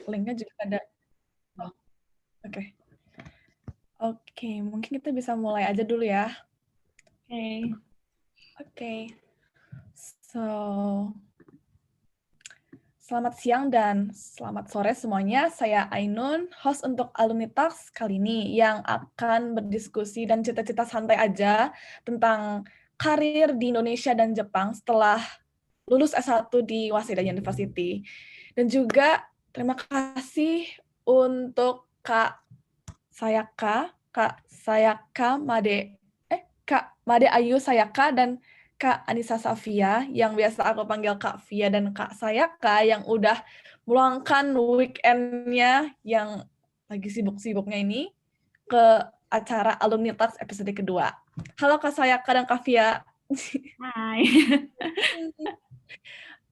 linknya juga ada. Oh, oke. Oke, mungkin kita bisa mulai aja dulu ya. Oke. So, selamat siang dan selamat sore semuanya. Saya Ainun, host untuk Alumni Talks kali ini yang akan berdiskusi dan cerita-cerita santai aja tentang karir di Indonesia dan Jepang setelah lulus S1 di Waseda University. Dan juga terima kasih untuk Kak Made Ayu Sayaka dan Kak Anissa Safia yang biasa aku panggil Kak Via dan Kak Sayaka yang udah meluangkan weekend-nya yang lagi sibuk-sibuknya ini ke acara Alumni Talks episode kedua. Halo Kak Sayaka dan Kak Via. Hai.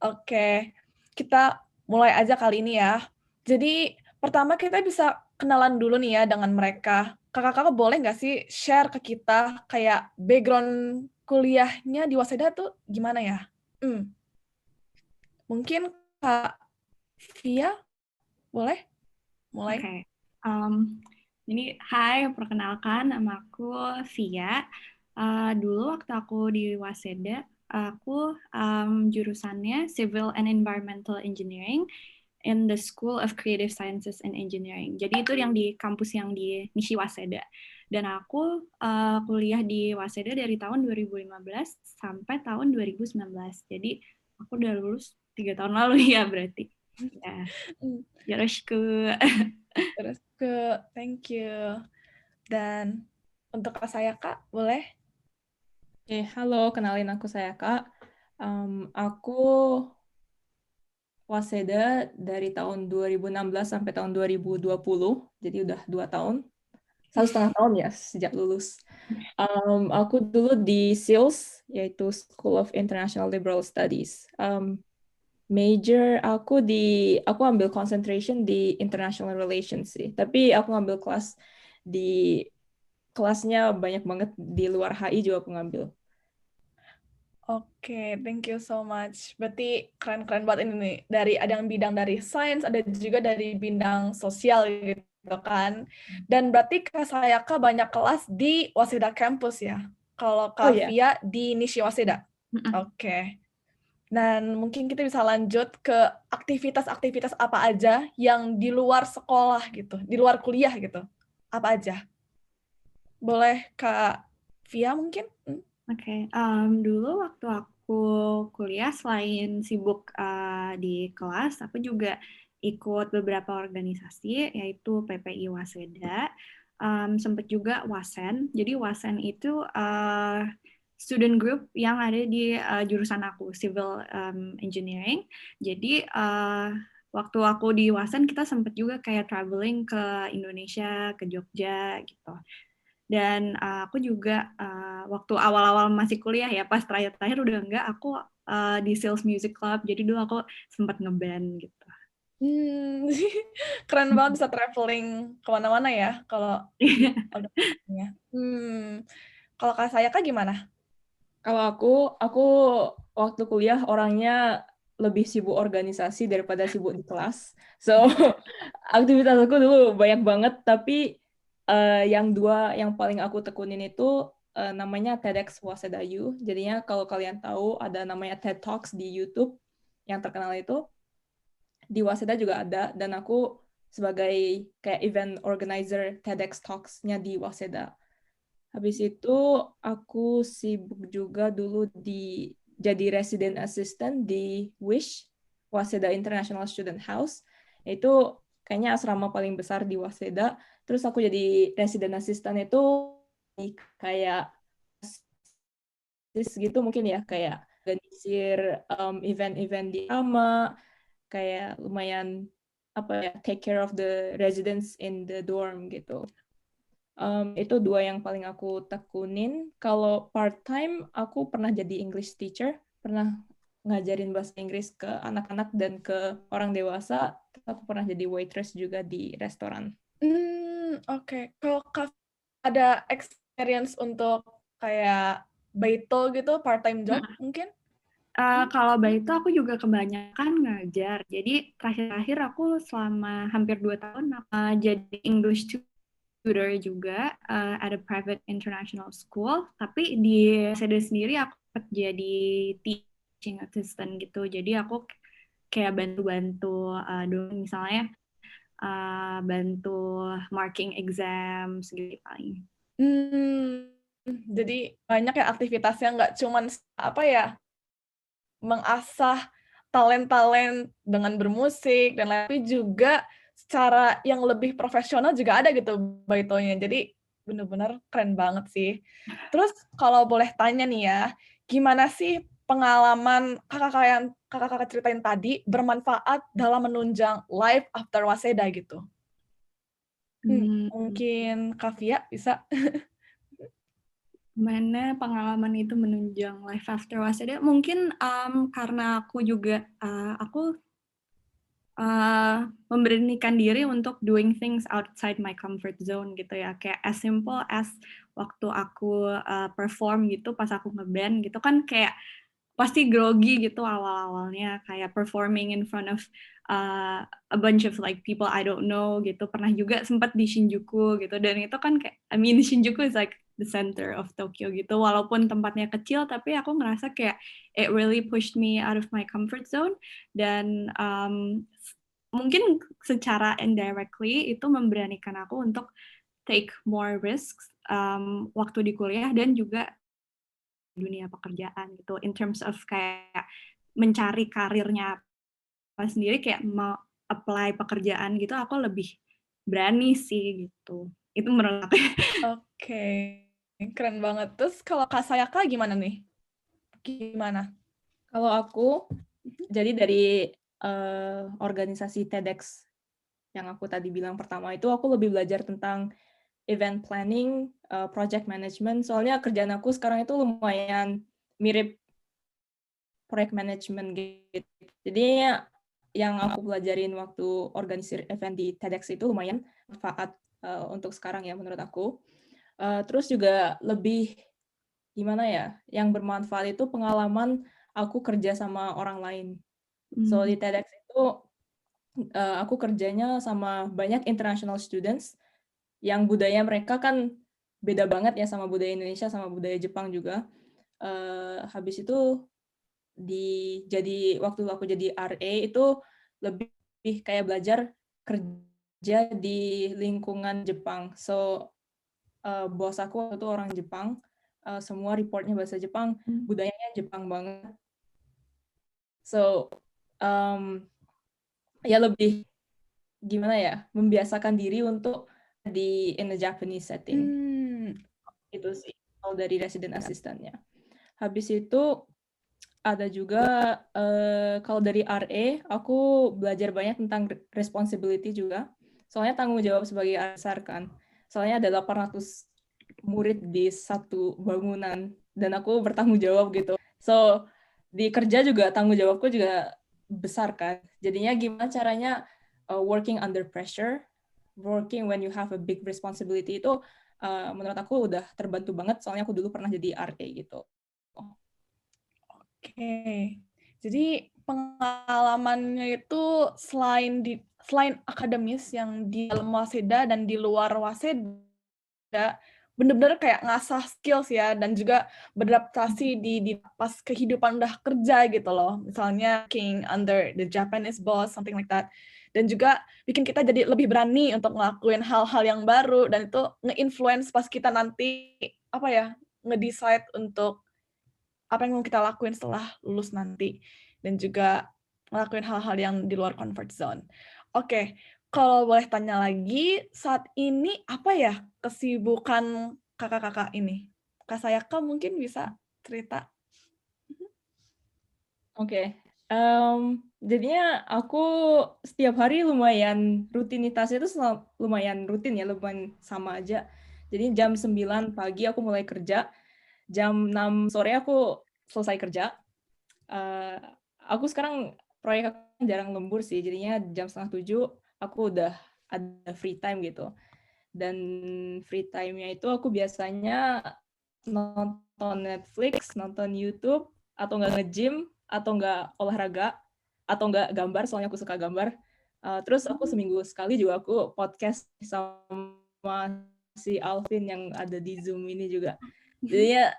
Oke, kita mulai aja kali ini ya. Jadi pertama kita bisa kenalan dulu nih ya dengan mereka. Kakak-kakak boleh nggak sih share ke kita kayak background kuliahnya di Waseda tuh gimana ya? Mungkin Kak Via boleh mulai? Oke. Ini hai, perkenalkan nama aku Via. Dulu waktu aku di Waseda, aku jurusannya Civil and Environmental Engineering in the School of Creative Sciences and Engineering. Jadi itu yang di kampus yang di Nishi Waseda. Dan aku kuliah di Waseda dari tahun 2015 sampai tahun 2019. Jadi aku udah lulus 3 tahun lalu ya berarti. Ya, yoroshiku. Terus thank you. Dan untuk Kak Sayaka boleh? Halo, kenalin aku Sayaka. Aku Waseda dari tahun 2016 sampai tahun 2020, jadi udah 2 tahun. 1,5 tahun ya sejak lulus. Aku dulu di SILS, yaitu School of International Liberal Studies. Major aku ambil concentration di International Relations sih. Tapi aku ngambil kelasnya banyak banget di luar HI juga aku ngambil. Oke, thank you so much. Berarti keren-keren banget ini nih. Ada yang bidang dari sains, ada juga dari bidang sosial gitu kan. Dan berarti Kak Sayaka banyak kelas di Waseda Campus ya? Kalau Kak iya. Via di Nishi Waseda? Oke. Dan mungkin kita bisa lanjut ke aktivitas-aktivitas apa aja yang di luar sekolah gitu, di luar kuliah gitu. Apa aja? Boleh Kak Via mungkin? Oke, dulu waktu aku kuliah selain sibuk di kelas, aku juga ikut beberapa organisasi, yaitu PPI Waseda, sempat juga Wasen. Jadi Wasen itu student group yang ada di jurusan aku, Civil Engineering. Jadi waktu aku di Wasen, kita sempat juga kayak traveling ke Indonesia, ke Jogja gitu. Dan aku juga waktu awal-awal masih kuliah ya, pas terakhir-terakhir udah enggak, aku di Sales Music Club, jadi dulu aku sempat ngeband gitu. Keren banget bisa traveling kemana-mana ya kalau kalau Kak Sayaka gimana? Kalau aku waktu kuliah orangnya lebih sibuk organisasi daripada sibuk di kelas. So, aktivitas aku dulu banyak banget, tapi yang paling aku tekunin itu namanya TEDx Waseda U. Jadinya kalau kalian tahu ada namanya TED Talks di YouTube yang terkenal itu, di Waseda juga ada, dan aku sebagai kayak event organizer TEDx Talks-nya di Waseda. Habis itu aku sibuk juga dulu jadi resident assistant di WISH, Waseda International Student House. Itu kayaknya asrama paling besar di Waseda. Terus aku jadi resident assistant itu kayak gitu mungkin ya, kayak organisir event-event di AMA, kayak lumayan take care of the residents in the dorm gitu. Itu 2 yang paling aku tekunin. Kalau part-time, aku pernah jadi English teacher, pernah ngajarin bahasa Inggris ke anak-anak dan ke orang dewasa. Aku pernah jadi waitress juga di restoran. Oke. Kalau Kak ada experience untuk kayak baito gitu, part-time job mungkin? Kalau Baito aku juga kebanyakan ngajar. Jadi terakhir-terakhir aku selama hampir 2 tahun jadi English tutor juga at a private international school. Tapi di SD sendiri aku jadi teaching assistant gitu. Jadi aku kayak bantu-bantu misalnya bantu marking exam gitu paling. Jadi banyak ya aktivitasnya, nggak cuman apa ya, mengasah talent-talent dengan bermusik dan lain, tapi juga secara yang lebih profesional juga ada gitu Baitonya. Jadi bener-bener keren banget sih. Terus kalau boleh tanya nih ya, gimana sih pengalaman kakak-kakak ceritain tadi bermanfaat dalam menunjang life after Waseda gitu? Mungkin Kak Via bisa? Mana pengalaman itu menunjang life after Waseda? Mungkin karena aku juga aku memberanikan diri untuk doing things outside my comfort zone gitu ya. Kayak as simple as waktu aku perform gitu pas aku ngeband gitu kan kayak pasti grogi gitu awal-awalnya kayak performing in front of a bunch of like people I don't know gitu. Pernah juga sempat di Shinjuku gitu dan itu kan kayak Shinjuku is like the center of Tokyo gitu. Walaupun tempatnya kecil tapi aku ngerasa kayak it really pushed me out of my comfort zone dan mungkin secara indirectly itu memberanikan aku untuk take more risks waktu di kuliah dan juga dunia pekerjaan gitu in terms of kayak mencari karirnya apa sendiri kayak mau apply pekerjaan gitu aku lebih berani sih gitu itu menurut aku. Oke, keren banget. Terus kalau Kak Sayaka gimana nih? Gimana? Kalau aku, jadi dari organisasi TEDx yang aku tadi bilang pertama itu, aku lebih belajar tentang event planning, project management, soalnya kerjaan aku sekarang itu lumayan mirip project management gitu. Jadi yang aku pelajarin waktu organisir event di TEDx itu lumayan manfaat untuk sekarang ya menurut aku. Terus juga lebih gimana ya, yang bermanfaat itu pengalaman aku kerja sama orang lain. So di TEDx itu aku kerjanya sama banyak international students yang budaya mereka kan beda banget ya sama budaya Indonesia sama budaya Jepang juga. Habis itu waktu aku jadi RA itu lebih kayak belajar kerja di lingkungan Jepang. So bos aku itu orang Jepang, semua reportnya bahasa Jepang, budayanya Jepang banget. So ya lebih gimana ya, membiasakan diri untuk in a Japanese setting. Itu sih kalau dari resident assistant-nya. Habis itu ada juga kalau dari RA aku belajar banyak tentang responsibility juga. Soalnya tanggung jawab sebagai besar kan. Soalnya ada 800 murid di satu bangunan dan aku bertanggung jawab gitu. So di kerja juga tanggung jawabku juga besar kan. Jadinya gimana caranya working under pressure, working when you have a big responsibility itu menurut aku udah terbantu banget soalnya aku dulu pernah jadi RA gitu. Oke. Jadi pengalamannya itu selain akademis yang di dalam Waseda dan di luar Waseda, bener-bener kayak ngasah skills ya dan juga beradaptasi di pas kehidupan udah kerja gitu loh. Misalnya working under the Japanese boss, something like that. Dan juga bikin kita jadi lebih berani untuk ngelakuin hal-hal yang baru dan itu nge-influence pas kita nanti apa ya, nge-decide untuk apa yang mau kita lakuin setelah lulus nanti dan juga ngelakuin hal-hal yang di luar comfort zone. Oke, kalau boleh tanya lagi, saat ini apa ya kesibukan kakak-kakak ini? Kak Sayaka mungkin bisa cerita? Oke. Jadinya aku setiap hari lumayan rutinitasnya itu lumayan rutin ya, lumayan sama aja. Jadi jam 9 pagi aku mulai kerja, jam 6 sore aku selesai kerja. Aku sekarang proyek aku jarang lembur sih, jadinya jam 6:30 aku udah ada free time gitu. Dan free time-nya itu aku biasanya nonton Netflix, nonton YouTube, atau nggak nge-gym, atau enggak olahraga, atau enggak gambar, soalnya aku suka gambar. Terus aku seminggu sekali juga aku podcast sama si Alvin yang ada di Zoom ini juga. Jadinya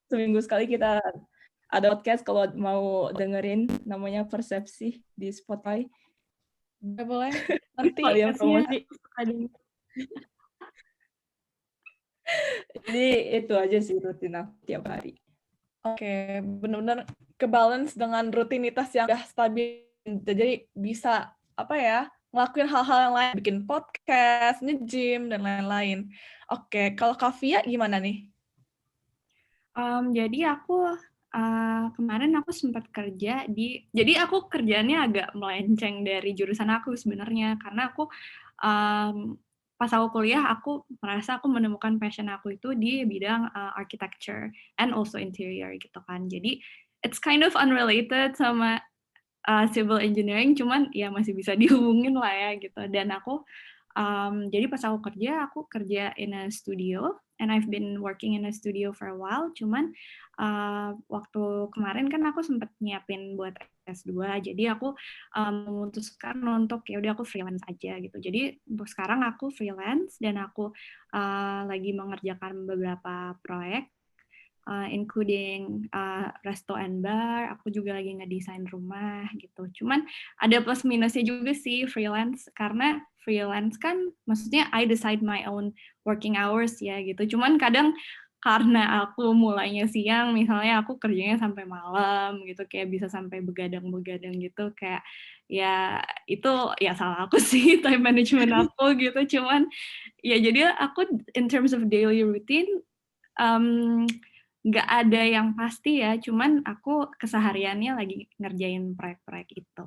seminggu sekali kita ada podcast kalau mau dengerin, namanya Persepsi di Spotify. Boleh. Nanti Kalian promosi. Ada Jadi itu aja sih rutin aku tiap hari. Oke, benar-benar kebalance dengan rutinitas yang udah stabil. Jadi bisa apa ya, ngelakuin hal-hal yang lain, bikin podcast, nge-gym dan lain-lain. Oke, kalau Kavia gimana nih? Jadi aku kemarin aku sempat kerja jadi aku kerjaannya agak melenceng dari jurusan aku sebenarnya karena aku pas aku kuliah aku merasa aku menemukan passion aku itu di bidang architecture and also interior gitu kan. Jadi it's kind of unrelated sama civil engineering, cuman ya masih bisa dihubungin lah ya gitu. Dan jadi pas aku kerja in a studio, and I've been working in a studio for a while. Cuman waktu kemarin kan aku sempat nyiapin buat S2, jadi aku memutuskan untuk ya udah aku freelance aja gitu. Jadi untuk sekarang aku freelance dan aku lagi mengerjakan beberapa proyek including resto and bar. Aku juga lagi ngedesain rumah gitu. Cuman ada plus minusnya juga sih freelance, karena freelance kan maksudnya I decide my own working hours ya gitu. Cuman kadang karena aku mulainya siang, misalnya aku kerjanya sampai malam gitu, kayak bisa sampai begadang-begadang gitu, kayak ya itu ya salah aku sih, time management aku gitu. Cuman ya jadi aku in terms of daily routine nggak ada yang pasti ya, cuman aku kesehariannya lagi ngerjain proyek-proyek itu.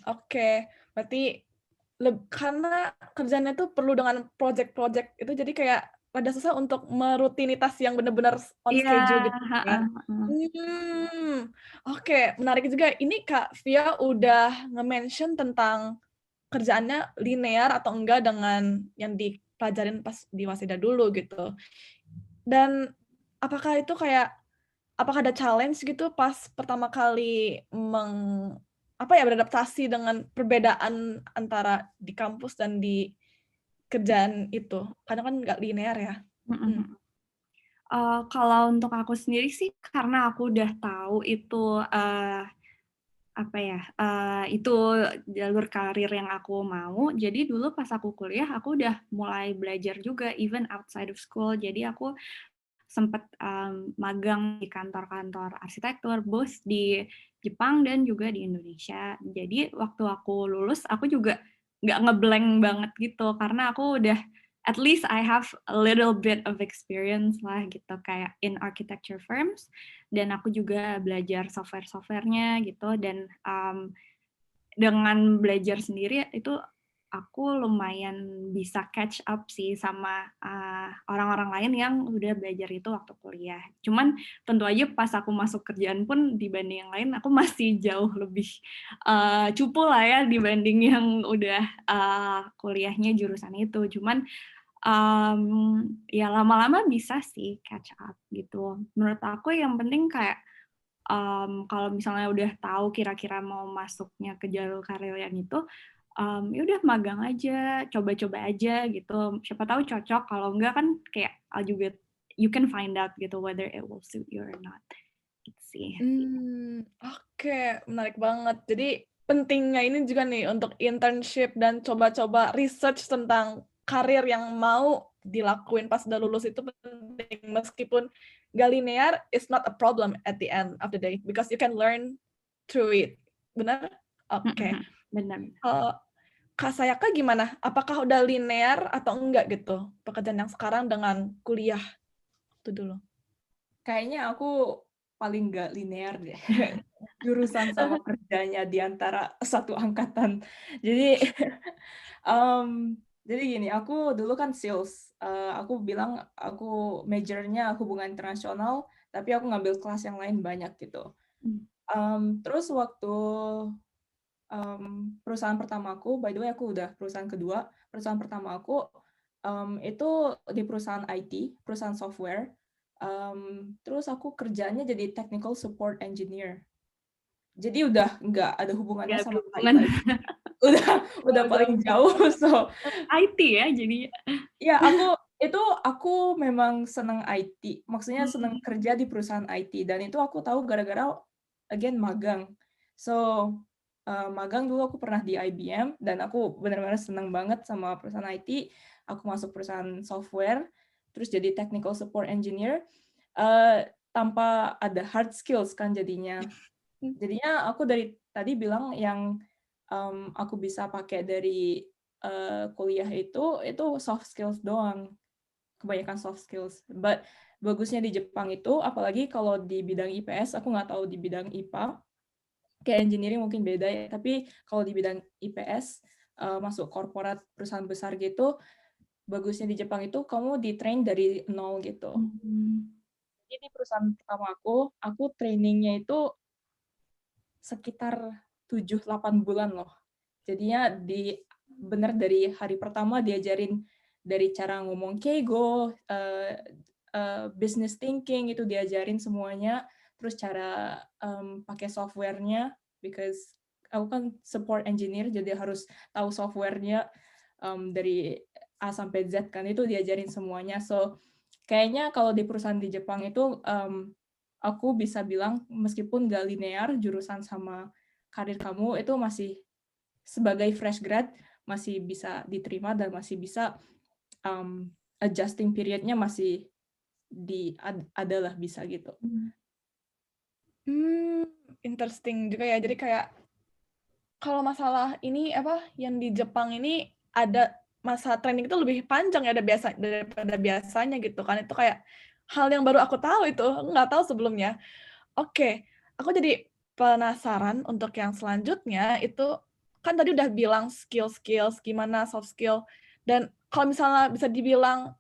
Oke. Berarti karena kerjanya tuh perlu dengan project-project itu, jadi kayak pada susah untuk merutinitas yang benar-benar on Iya, schedule gitu heeh, kan? heeh. Oke, menarik juga. Ini Kak Via udah nge-mention tentang kerjaannya linear atau enggak dengan yang dipelajarin pas di Waseda dulu gitu. Dan apakah itu apakah ada challenge gitu pas pertama kali beradaptasi dengan perbedaan antara di kampus dan di kerjaan itu? Karena kan nggak linear ya. Mhm, mhm. Kalau untuk aku sendiri sih karena aku udah tahu itu itu jalur karir yang aku mau. Jadi dulu pas aku kuliah aku udah mulai belajar juga even outside of school. Jadi aku sempat magang di kantor-kantor arsitektur, both di Jepang dan juga di Indonesia. Jadi waktu aku lulus, aku juga nggak ngeblank banget gitu, karena aku udah, at least I have a little bit of experience lah gitu, kayak in architecture firms, dan aku juga belajar software-softwarenya gitu, dan dengan belajar sendiri itu aku lumayan bisa catch up sih sama orang-orang lain yang udah belajar itu waktu kuliah. Cuman tentu aja pas aku masuk kerjaan pun dibanding yang lain aku masih jauh lebih cupu lah ya dibanding yang udah kuliahnya jurusan itu. Cuman ya lama-lama bisa sih catch up gitu. Menurut aku yang penting kayak kalau misalnya udah tahu kira-kira mau masuknya ke jalur karir yang itu, ya udah magang aja, coba-coba aja gitu. Siapa tahu cocok, kalau enggak kan kayak juga you can find out gitu whether it will suit you or not. Gitu sih. Oke, menarik banget. Jadi pentingnya ini juga nih untuk internship dan coba-coba research tentang karir yang mau dilakuin pas udah lulus itu penting. Meskipun gak linear, it's not a problem at the end of the day because you can learn through it. Benar? Oke. Benar. Kak Sayaka gimana? Apakah udah linear atau enggak gitu pekerjaan yang sekarang dengan kuliah itu dulu? Kayaknya aku paling nggak linear deh. Jurusan sama kerjanya di antara satu angkatan. Jadi jadi gini, aku dulu kan sales. Aku bilang aku majornya hubungan internasional, tapi aku ngambil kelas yang lain banyak gitu. Terus waktu perusahaan pertamaku, by the way aku udah perusahaan kedua. Perusahaan pertama aku itu di perusahaan IT, perusahaan software. Terus aku kerjanya jadi technical support engineer. Jadi udah nggak ada hubungannya Nggak sama berhubungan. IT. Udah paling jauh. So IT ya jadi. ya aku memang senang IT. Maksudnya senang kerja di perusahaan IT, dan itu aku tahu gara-gara again magang. So magang dulu aku pernah di IBM, dan aku benar-benar senang banget sama perusahaan IT. Aku masuk perusahaan software, terus jadi technical support engineer, tanpa ada hard skills kan jadinya. Jadinya aku dari tadi bilang yang aku bisa pakai dari kuliah itu soft skills doang, kebanyakan soft skills. But bagusnya di Jepang itu, apalagi kalau di bidang IPS, aku nggak tahu di bidang IPA, kayak engineering mungkin beda ya, tapi kalau di bidang IPS, masuk korporat perusahaan besar gitu, bagusnya di Jepang itu kamu di-train dari nol gitu. Jadi di perusahaan pertama aku trainingnya itu sekitar 7-8 bulan loh. Jadinya bener dari hari pertama diajarin dari cara ngomong keigo, business thinking itu diajarin semuanya, terus cara pakai softwarenya, because aku kan support engineer, jadi harus tahu softwarenya dari A sampai Z kan, itu diajarin semuanya. So kayaknya kalau di perusahaan di Jepang itu aku bisa bilang meskipun gak linear jurusan sama karir kamu, itu masih sebagai fresh grad masih bisa diterima dan masih bisa adjusting periodnya masih adalah bisa gitu. Interesting juga ya. Jadi kayak kalau masalah ini apa yang di Jepang ini ada masa training itu lebih panjang ya daripada biasanya gitu kan. Itu kayak hal yang baru aku tahu itu, aku nggak tahu sebelumnya. Oke, aku jadi penasaran untuk yang selanjutnya itu kan tadi udah bilang skill-skills gimana soft skill, dan kalau misalnya bisa dibilang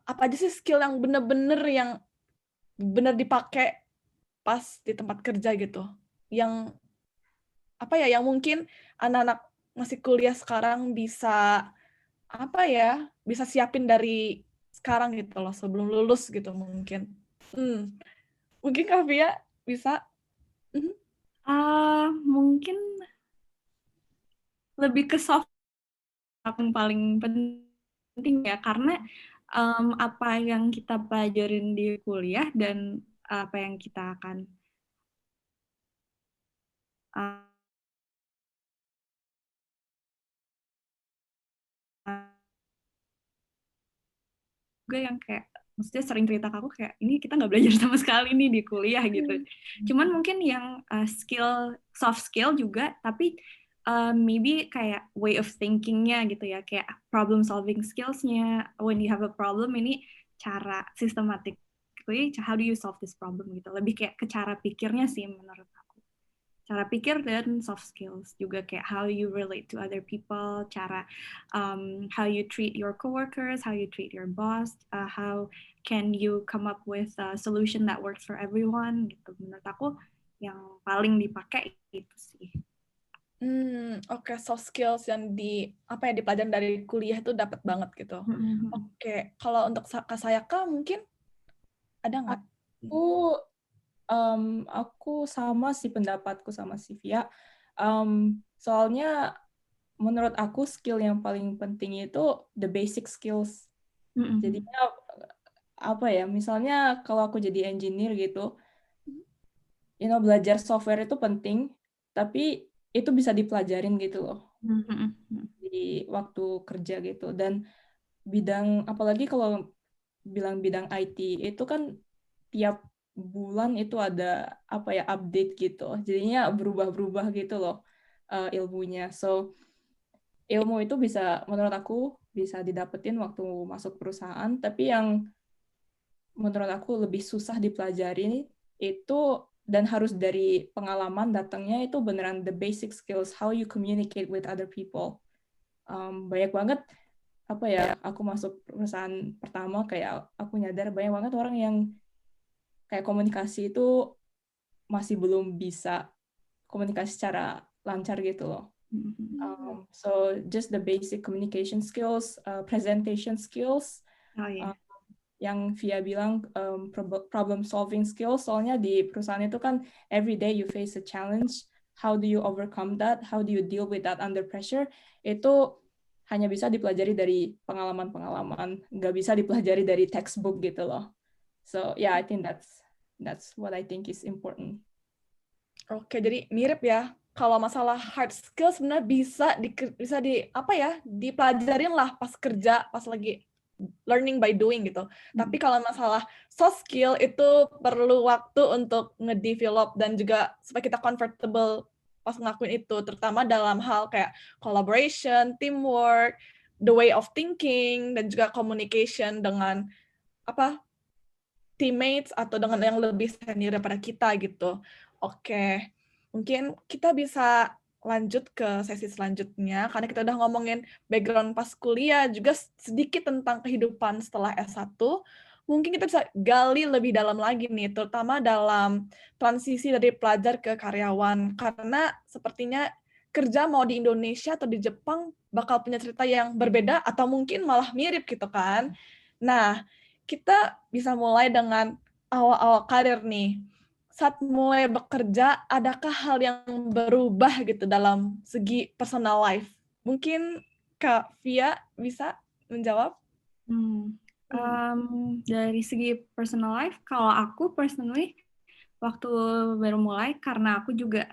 apa aja sih skill yang bener-bener yang bener dipakai pas di tempat kerja gitu, yang apa ya, yang mungkin anak-anak masih kuliah sekarang bisa apa ya, bisa siapin dari sekarang gitu loh sebelum lulus gitu mungkin. Mungkin Kak Via bisa. Mungkin lebih ke soft yang paling penting ya, karena apa yang kita pelajarin di kuliah dan apa yang kita akan juga yang kayak maksudnya sering cerita ke aku kayak ini kita nggak belajar sama sekali nih di kuliah gitu. Cuman mungkin yang soft skill juga, tapi maybe kayak way of thinkingnya gitu ya, kayak problem solving skillsnya. When you have a problem, ini cara systematically how do you solve this problem gitu. Lebih kayak ke cara pikirnya sih menurut aku. Cara pikir dan soft skills juga kayak how you relate to other people, cara how you treat your coworkers, how you treat your boss, how can you come up with a solution that works for everyone gitu. Menurut aku yang paling dipakai itu sih. Oke, soft skills yang dipelajarin dari kuliah itu dapat banget gitu. Oke, kalau untuk Kak Sayaka mungkin ada nggak? Aku sama sih pendapatku sama Sivia. Soalnya menurut aku skill yang paling penting itu the basic skills. Jadinya apa ya? Misalnya kalau aku jadi engineer gitu, belajar software itu penting, tapi itu bisa dipelajarin gitu loh di waktu kerja gitu. Dan apalagi kalau bilang bidang IT itu kan tiap bulan itu ada apa ya, update gitu. Jadinya berubah-berubah gitu loh ilmunya. So ilmu itu menurut aku bisa didapetin waktu masuk perusahaan, tapi yang menurut aku lebih susah dipelajari itu dan harus dari pengalaman datangnya itu beneran the basic skills, how you communicate with other people. Banyak banget apa ya, aku masuk perusahaan pertama kayak aku nyadar banyak banget orang yang kayak komunikasi itu masih belum bisa komunikasi secara lancar gitu loh. So just the basic communication skills, presentation skills, Oh, yeah. yang Via bilang problem solving skills, soalnya di perusahaan itu kan every day you face a challenge, how do you overcome that, how do you deal with that under pressure, itu hanya bisa dipelajari dari pengalaman-pengalaman, nggak bisa dipelajari dari textbook gitu loh. So yeah, I think that's what I think is important. Oke, jadi mirip ya. Kalau masalah hard skill sebenarnya bisa dipelajarin lah pas kerja, pas lagi learning by doing gitu. Tapi kalau masalah soft skill itu perlu waktu untuk ngedevelop dan juga supaya kita comfortable pas ngelakuin itu, terutama dalam hal kayak collaboration, teamwork, the way of thinking, dan juga communication dengan teammates atau dengan yang lebih senior daripada kita gitu. Oke, mungkin kita bisa lanjut ke sesi selanjutnya, karena kita udah ngomongin background pas kuliah, juga sedikit tentang kehidupan setelah S1. Mungkin kita bisa gali lebih dalam lagi nih, terutama dalam transisi dari pelajar ke karyawan, karena sepertinya kerja mau di Indonesia atau di Jepang bakal punya cerita yang berbeda atau mungkin malah mirip gitu kan. Nah, kita bisa mulai dengan awal-awal karir nih. Saat mulai bekerja, adakah hal yang berubah gitu dalam segi personal life? Mungkin Kak Via bisa menjawab? Dari segi personal life, kalau aku personally waktu baru mulai, karena aku juga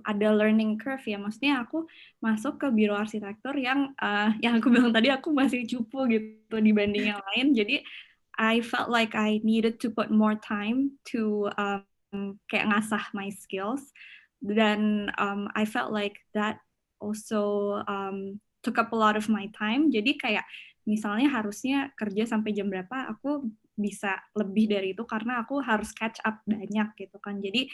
ada learning curve ya, maksudnya aku masuk ke biro arsitektur yang aku bilang tadi aku masih cupu gitu dibanding yang lain, jadi I felt like I needed to put more time to kayak ngasah my skills, dan I felt like that also took up a lot of my time. Jadi kayak misalnya harusnya kerja sampai jam berapa, aku bisa lebih dari itu karena aku harus catch up banyak gitu kan. Jadi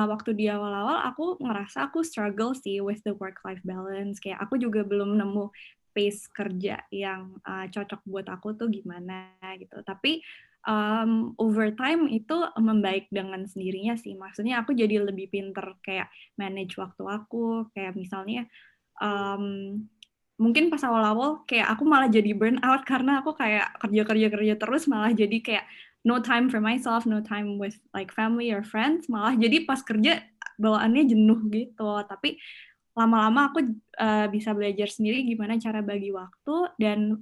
waktu di awal-awal aku ngerasa aku struggle sih with the work-life balance. Kayak aku juga belum nemu pace kerja yang cocok buat aku tuh gimana gitu. Tapi over time itu membaik dengan sendirinya sih. Maksudnya aku jadi lebih pinter kayak manage waktu aku. Kayak misalnya mungkin pas awal-awal kayak aku malah jadi burn out karena aku kayak kerja terus, malah jadi kayak no time for myself, no time with like family or friends, malah jadi pas kerja bawaannya jenuh gitu. Tapi lama-lama aku bisa belajar sendiri gimana cara bagi waktu, dan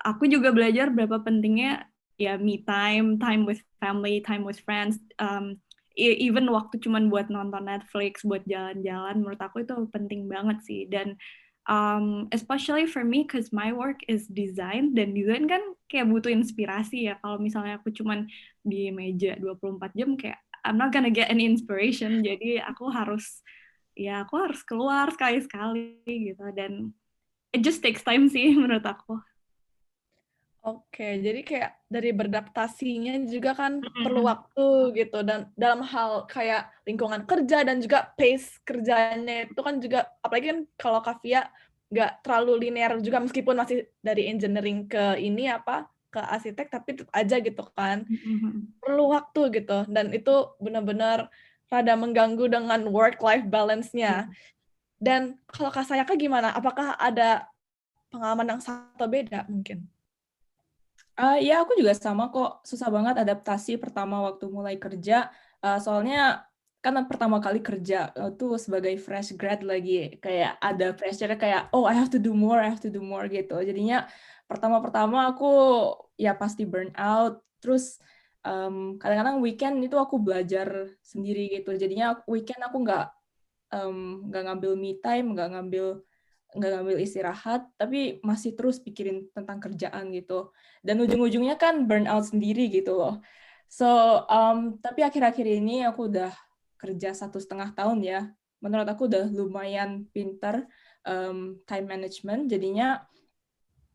aku juga belajar berapa pentingnya ya me time, time with family, time with friends, even waktu cuman buat nonton Netflix, buat jalan-jalan, menurut aku itu penting banget sih. Dan especially for me, cause my work is design, dan design kan kayak butuh inspirasi ya. Kalau misalnya aku cuman di meja 24 jam, kayak I'm not gonna get any inspiration. Jadi aku harus keluar sekali-sekali gitu, dan it just takes time sih menurut aku. Oke, jadi kayak dari beradaptasinya juga kan perlu waktu gitu, dan dalam hal kayak lingkungan kerja dan juga pace kerjanya itu kan juga, apalagi kan kalau Kak Via nggak terlalu linear juga meskipun masih dari engineering ke ke arsitek, tapi tetap aja gitu kan. Perlu waktu gitu, dan itu benar-benar rada mengganggu dengan work-life balance-nya. Dan kalau Kak Sayaka gimana? Apakah ada pengalaman yang sama atau beda mungkin? Ya, aku juga sama kok. Susah banget adaptasi pertama waktu mulai kerja. Soalnya kan pertama kali kerja tuh sebagai fresh grad lagi. Kayak ada pressure kayak, oh I have to do more gitu. Jadinya pertama-pertama aku ya pasti burn out. Terus kadang-kadang weekend itu aku belajar sendiri gitu. Jadinya weekend aku nggak ngambil me time, nggak ngambil istirahat, tapi masih terus pikirin tentang kerjaan gitu. Dan ujung-ujungnya kan burnout sendiri gitu loh. So, tapi akhir-akhir ini aku udah kerja 1,5 tahun ya. Menurut aku udah lumayan pinter time management. Jadinya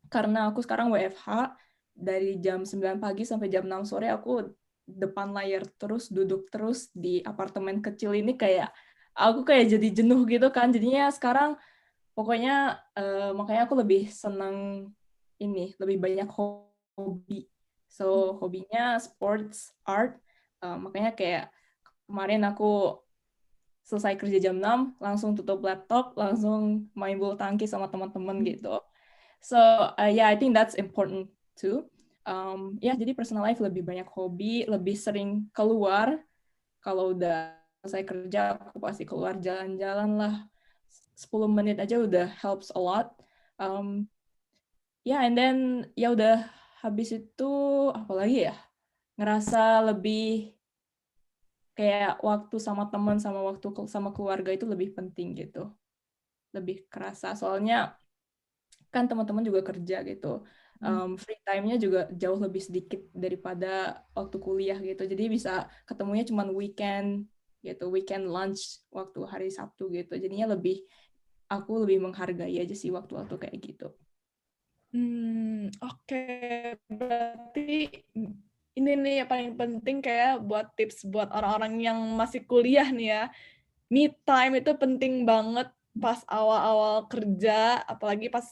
karena aku sekarang WFH, dari jam 9 pagi sampai jam 6 sore aku depan layar terus, duduk terus di apartemen kecil ini, kayak aku kayak jadi jenuh gitu kan. Jadinya sekarang pokoknya makanya aku lebih senang lebih banyak hobi. So, hobinya sports, art. Makanya kayak kemarin aku selesai kerja jam 6, langsung tutup laptop, langsung main bulu tangkis sama teman-teman gitu. So, yeah, I think that's important too. Ya jadi personal life lebih banyak hobi, lebih sering keluar. Kalau udah selesai kerja, aku pasti keluar jalan-jalan lah. 10 menit aja udah helps a lot. And then ya udah habis itu apa lagi ya? Ngerasa lebih kayak waktu sama teman sama waktu sama keluarga itu lebih penting gitu. Lebih kerasa soalnya kan teman-teman juga kerja gitu. Free time-nya juga jauh lebih sedikit daripada waktu kuliah gitu. Jadi bisa ketemunya cuma weekend gitu, weekend lunch waktu hari Sabtu gitu. Jadinya aku lebih menghargai aja sih waktu-waktu kayak gitu. Oke. Berarti ini nih yang paling penting kayak buat tips buat orang-orang yang masih kuliah nih ya. Me time itu penting banget pas awal-awal kerja, apalagi pas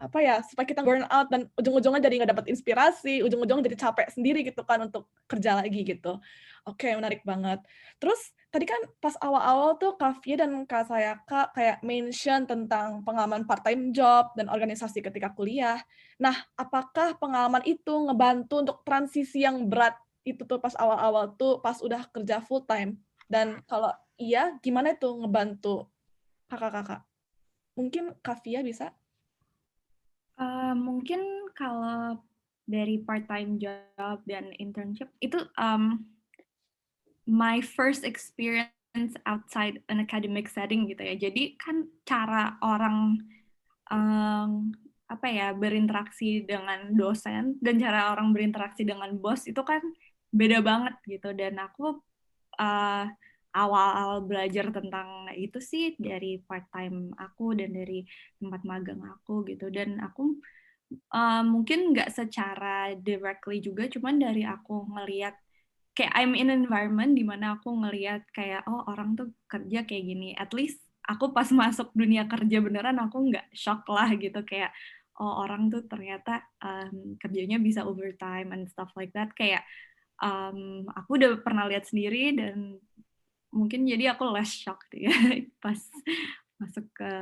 supaya kita burn out dan ujung-ujungnya jadi nggak dapat inspirasi, ujung-ujungnya jadi capek sendiri gitu kan untuk kerja lagi gitu. Oke, menarik banget. Terus tadi kan pas awal-awal tuh Kak Fia dan Kak Sayaka kayak mention tentang pengalaman part-time job dan organisasi ketika kuliah. Nah, apakah pengalaman itu ngebantu untuk transisi yang berat itu tuh pas awal-awal tuh pas udah kerja full time? Dan kalau iya, gimana itu ngebantu kakak-kakak? Mungkin Kak Fia bisa? Mungkin kalau dari part-time job dan internship itu my first experience outside an academic setting gitu ya. Jadi kan cara orang berinteraksi dengan dosen dan cara orang berinteraksi dengan bos itu kan beda banget gitu. Dan aku awal-awal belajar tentang itu sih dari part-time aku dan dari tempat magang aku gitu. Dan aku mungkin nggak secara directly juga, cuman dari aku ngelihat kayak I'm in an environment di mana aku ngelihat kayak oh orang tuh kerja kayak gini. At least aku pas masuk dunia kerja beneran aku nggak shock lah gitu kayak oh orang tuh ternyata kerjanya bisa overtime and stuff like that. Kayak aku udah pernah lihat sendiri dan mungkin jadi aku less shock ya pas masuk ke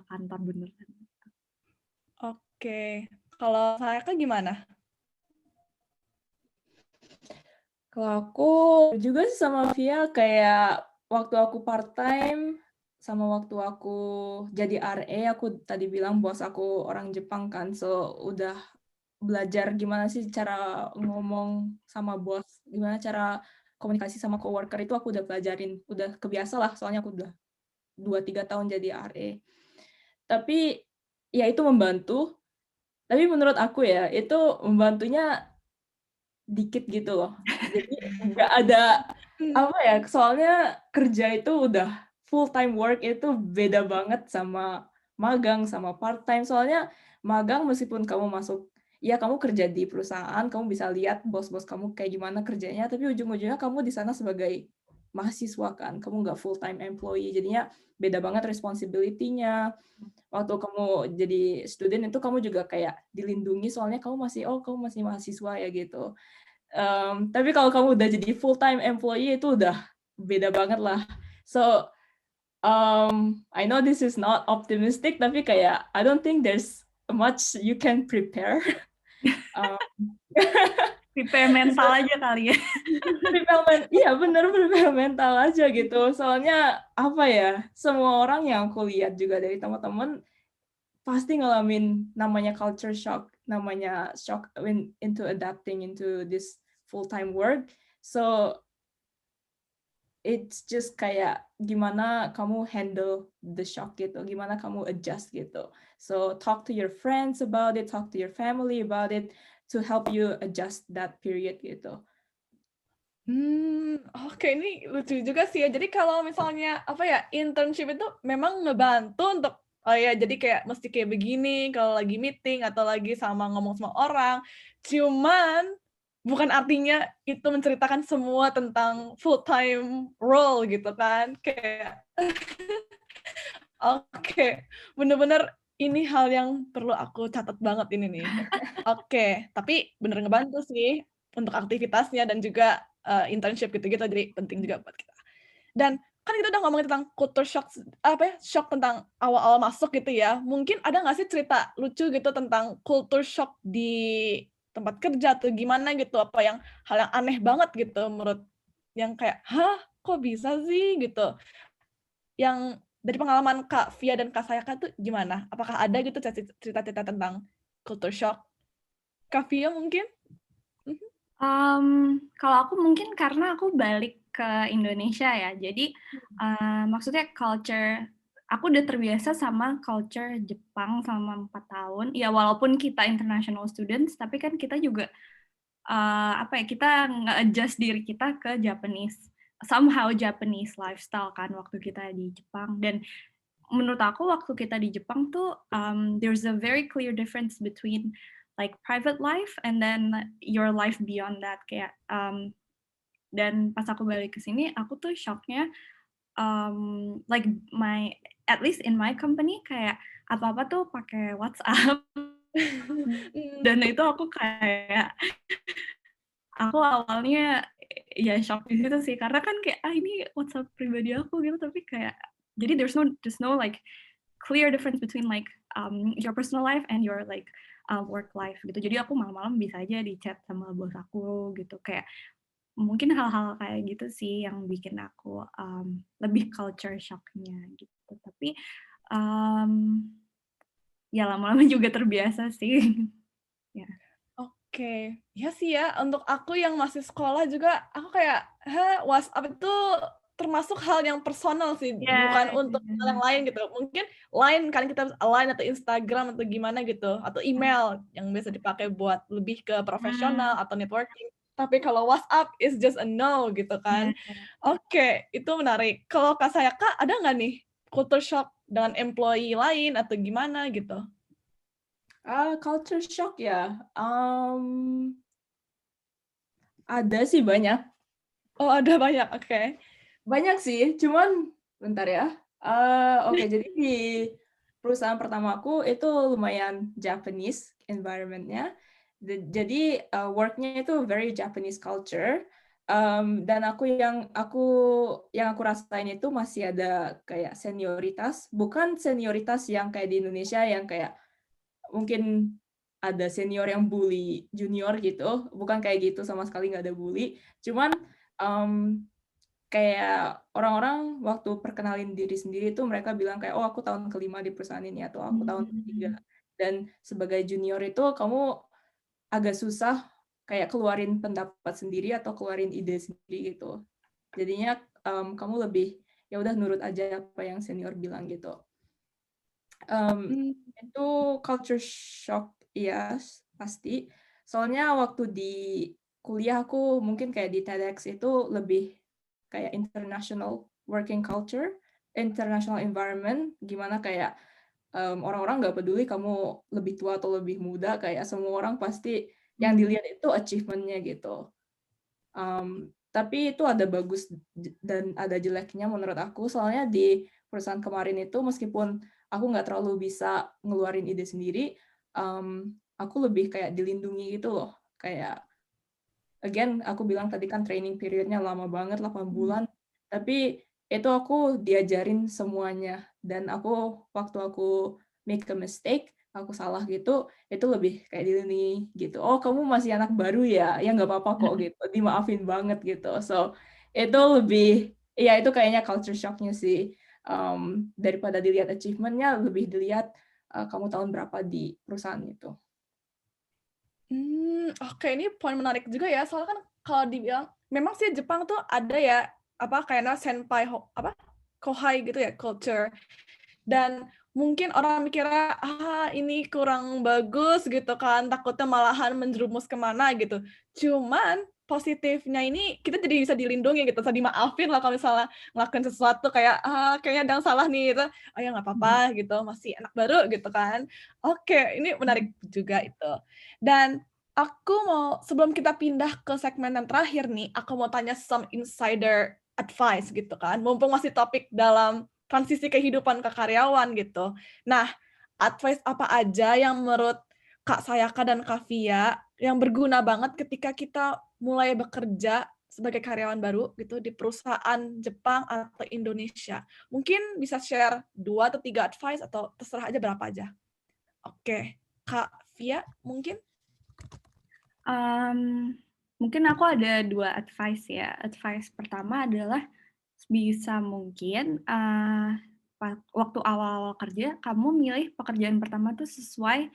kantor beneran. Oke. Kalau saya kan gimana? Kalau aku juga sih sama Via kayak waktu aku part-time sama waktu aku jadi RA, aku tadi bilang bos aku orang Jepang kan, so udah belajar gimana sih cara ngomong sama bos, gimana cara komunikasi sama coworker itu aku udah pelajarin, udah kebiasa lah soalnya aku udah 2-3 tahun jadi RA. Tapi ya itu membantu, tapi menurut aku ya itu membantunya dikit gitu loh. Jadi nggak ada apa ya, soalnya kerja itu udah full time work itu beda banget sama magang sama part time. Soalnya magang meskipun kamu kamu kerja di perusahaan, kamu bisa lihat bos-bos kamu kayak gimana kerjanya, tapi ujung-ujungnya kamu di sana sebagai mahasiswa kan, kamu nggak full time employee, jadinya beda banget responsibility-nya. Waktu kamu jadi student itu kamu juga kayak dilindungi soalnya kamu masih mahasiswa ya gitu. Tapi kalau kamu udah jadi full time employee itu udah beda banget lah. So I know this is not optimistic, tapi kayak I don't think there's much you can prepare. Prepare mental aja kali ya. Iya bener, prepare mental aja gitu. Soalnya apa ya, semua orang yang aku lihat juga dari teman-teman pasti ngalamin namanya culture shock, namanya shock into adapting into this full-time work. So it's just kayak gimana kamu handle the shock gitu, gimana kamu adjust gitu. So talk to your friends about it, talk to your family about it to help you adjust that period gitu. Oke, ini lucu juga sih ya. Jadi kalau misalnya internship itu memang ngebantu untuk jadi kayak mesti kayak begini kalau lagi meeting atau lagi sama ngomong sama orang. Cuman bukan artinya itu menceritakan semua tentang full time role gitu kan. Kayak oke, bener-bener ini hal yang perlu aku catat banget ini nih. Oke, tapi bener ngebantu sih untuk aktivitasnya dan juga, internship gitu-gitu, jadi penting juga buat kita. Dan kan kita udah ngomongin tentang culture shock shock tentang awal-awal masuk gitu ya. Mungkin ada nggak sih cerita lucu gitu tentang culture shock di tempat kerja atau gimana gitu, apa yang hal yang aneh banget gitu menurut yang kayak, "Hah, kok bisa sih?" gitu. Yang dari pengalaman Kak Via dan Kak Sayaka tuh gimana? Apakah ada gitu cerita-cerita tentang culture shock? Kak Via mungkin? Mhm. Kalau aku mungkin karena aku balik ke Indonesia ya, jadi maksudnya aku udah terbiasa sama culture Jepang selama 4 tahun. Ya walaupun kita international students, tapi kan kita juga kita nge-adjust diri kita ke somehow Japanese lifestyle kan waktu kita di Jepang. Dan menurut aku waktu kita di Jepang tuh there's a very clear difference between like private life and then your life beyond that, kayak dan pas aku balik ke sini aku tuh shocknya like at least in my company kayak apa-apa tuh pakai WhatsApp. Dan itu aku kayak aku awalnya ya shock di situ sih, karena kan kayak ini WhatsApp pribadi aku gitu, tapi kayak jadi there's no like clear difference between like your personal life and your like work life gitu. Jadi aku malam-malam bisa aja di chat sama bos aku gitu, kayak mungkin hal-hal kayak gitu sih yang bikin aku lebih culture shock-nya gitu. Tapi ya lama-lama juga terbiasa sih. Ya. Oke. Ya sih ya, untuk aku yang masih sekolah juga, aku kayak, WhatsApp itu termasuk hal yang personal sih, Ya, bukan untuk hal yang lain gitu. Mungkin Line kan kita Line atau Instagram atau gimana gitu, atau email yang biasa dipakai buat lebih ke profesional atau networking. Tapi kalau WhatsApp is just a no gitu ya. kan. Oke, itu menarik. Kalau Kak Sayaka ada nggak nih culture shock dengan employee lain atau gimana gitu? Culture shock ya. Ada sih banyak. Oh, ada banyak, oke. Banyak sih, cuman bentar ya. Oke, jadi di perusahaan pertamaku itu lumayan Japanese environment-nya. Jadi work-nya itu very Japanese culture. Dan yang aku rasain itu masih ada kayak senioritas, bukan senioritas yang kayak di Indonesia yang kayak mungkin ada senior yang bully junior gitu, bukan kayak gitu, sama sekali nggak ada bully. Cuman kayak orang-orang waktu perkenalin diri sendiri itu mereka bilang kayak, oh aku tahun kelima di perusahaan ini atau aku tahun ketiga. Dan sebagai junior itu kamu agak susah kayak keluarin pendapat sendiri atau keluarin ide sendiri gitu. Jadinya kamu lebih ya udah nurut aja apa yang senior bilang gitu. Itu culture shock ya pasti. Soalnya waktu di kuliah aku mungkin kayak di TEDx itu lebih kayak international working culture, international environment, gimana kayak orang-orang nggak peduli kamu lebih tua atau lebih muda, kayak semua orang pasti yang dilihat itu achievement-nya gitu. Tapi itu ada bagus dan ada jeleknya menurut aku, soalnya di perusahaan kemarin itu meskipun aku nggak terlalu bisa ngeluarin ide sendiri, aku lebih kayak dilindungi gitu loh. Kayak, again, aku bilang tadi kan training periodnya lama banget, 8 bulan, tapi itu aku diajarin semuanya. Dan waktu aku make a mistake, aku salah gitu, itu lebih kayak dilindungi gitu. Oh, kamu masih anak baru ya? Ya nggak apa-apa kok gitu, dimaafin banget gitu. So, itu lebih, ya itu kayaknya culture shock-nya sih. Daripada dilihat achievement-nya, lebih dilihat kamu tahun berapa di perusahaan itu. Oke, ini poin menarik juga ya, soalnya kan kalau dibilang memang sih Jepang tuh ada ya, kayaknya senpai kohai gitu ya, culture. Dan mungkin orang mikirnya, ini kurang bagus gitu kan, takutnya malahan menjerumus kemana gitu. Cuman positifnya ini kita jadi bisa dilindungi gitu, bisa dimaafin lah kalau misalnya ngelakuin sesuatu kayak, kayaknya ada yang salah nih, gitu. Oh ya nggak apa-apa gitu, masih anak baru gitu kan. Oke, ini menarik juga itu. Dan aku mau, sebelum kita pindah ke segmen yang terakhir nih, aku mau tanya some insider advice gitu kan, mumpung masih topik dalam transisi kehidupan ke karyawan gitu. Nah, advice apa aja yang menurut Kak Sayaka dan Kak Via yang berguna banget ketika kita mulai bekerja sebagai karyawan baru gitu di perusahaan Jepang atau Indonesia? Mungkin bisa share 2 atau 3 advice atau terserah aja berapa aja. Oke, Kak Via mungkin? Mungkin aku ada 2 advice ya. Advice pertama adalah sebisa mungkin, waktu awal-awal kerja, kamu milih pekerjaan pertama tuh sesuai,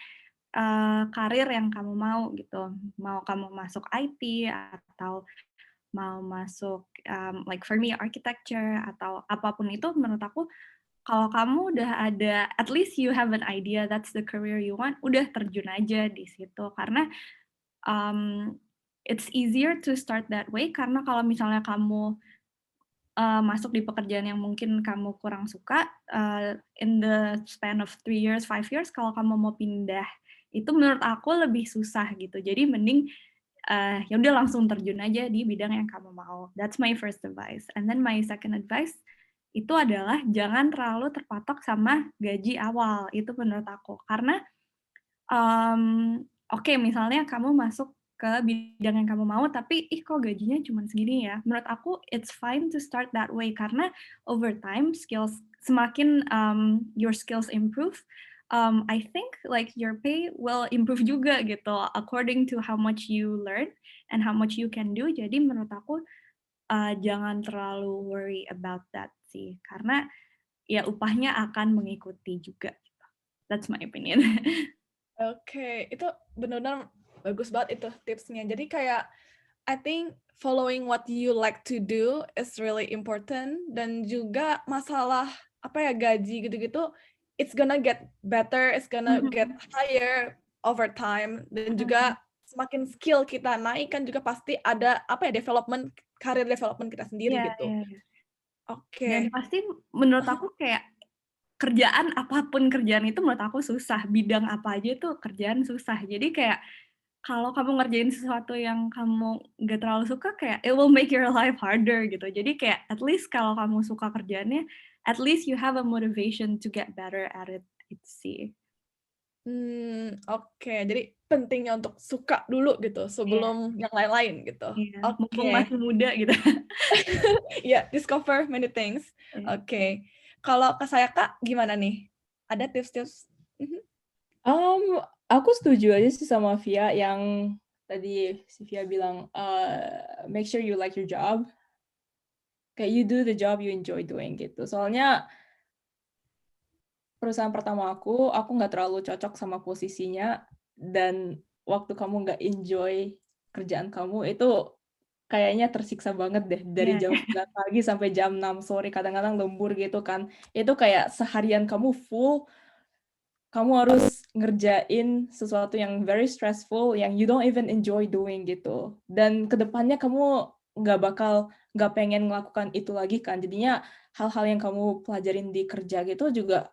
karir yang kamu mau gitu. Mau kamu masuk IT atau mau masuk, like for me architecture atau apapun itu, menurut aku kalau kamu udah ada, at least you have an idea that's the career you want, udah terjun aja di situ. Karena it's easier to start that way, karena kalau misalnya kamu masuk di pekerjaan yang mungkin kamu kurang suka, in the span of 3 years, 5 years, kalau kamu mau pindah, itu menurut aku lebih susah gitu. Jadi mending ya udah langsung terjun aja di bidang yang kamu mau. That's my first advice. And then my second advice itu adalah jangan terlalu terpatok sama gaji awal. Itu menurut aku. Karena oke, misalnya kamu masuk ke bidang yang kamu mau, tapi ih kok gajinya cuma segini ya. Menurut aku it's fine to start that way karena over time semakin your skills improve, I think like your pay will improve juga gitu according to how much you learn and how much you can do. Jadi menurut aku jangan terlalu worry about that sih, karena ya upahnya akan mengikuti juga. That's my opinion. Oke, itu benar-benar bagus banget itu tipsnya. Jadi kayak I think following what you like to do is really important, dan juga masalah apa ya, gaji gitu-gitu, it's gonna get better, it's gonna get higher over time, dan juga semakin skill kita naik kan juga pasti ada apa ya, career development kita sendiri Iya, gitu. iya, iya. Dan Oke. pasti menurut aku kayak kerjaan apapun kerjaan itu menurut aku susah, bidang apa aja tuh kerjaan susah. Jadi kayak kalau kamu ngerjain sesuatu yang kamu nggak terlalu suka, kayak it will make your life harder gitu. Jadi kayak at least kalau kamu suka kerjaannya, at least you have a motivation to get better at it, itu sih. Oke. Jadi pentingnya untuk suka dulu gitu Iya, sebelum yang lain-lain gitu. iya. Mumpung Oke. masih muda gitu. Ya, discover many things. Iya. Oke. Kalau ke saya Kak, gimana nih? Ada tips-tips? Mhm. Aku setuju aja sih sama Via yang tadi si Via bilang, make sure you like your job. Kayak you do the job you enjoy doing gitu. Soalnya perusahaan pertama aku nggak terlalu cocok sama posisinya, dan waktu kamu nggak enjoy kerjaan kamu, itu kayaknya tersiksa banget deh, dari Iya, jam 9 pagi sampai jam 6 sore, kadang-kadang lembur gitu kan. Itu kayak seharian kamu full, kamu harus ngerjain sesuatu yang very stressful, yang you don't even enjoy doing gitu. Dan kedepannya kamu nggak pengen melakukan itu lagi kan. Jadinya hal-hal yang kamu pelajarin di kerja gitu juga,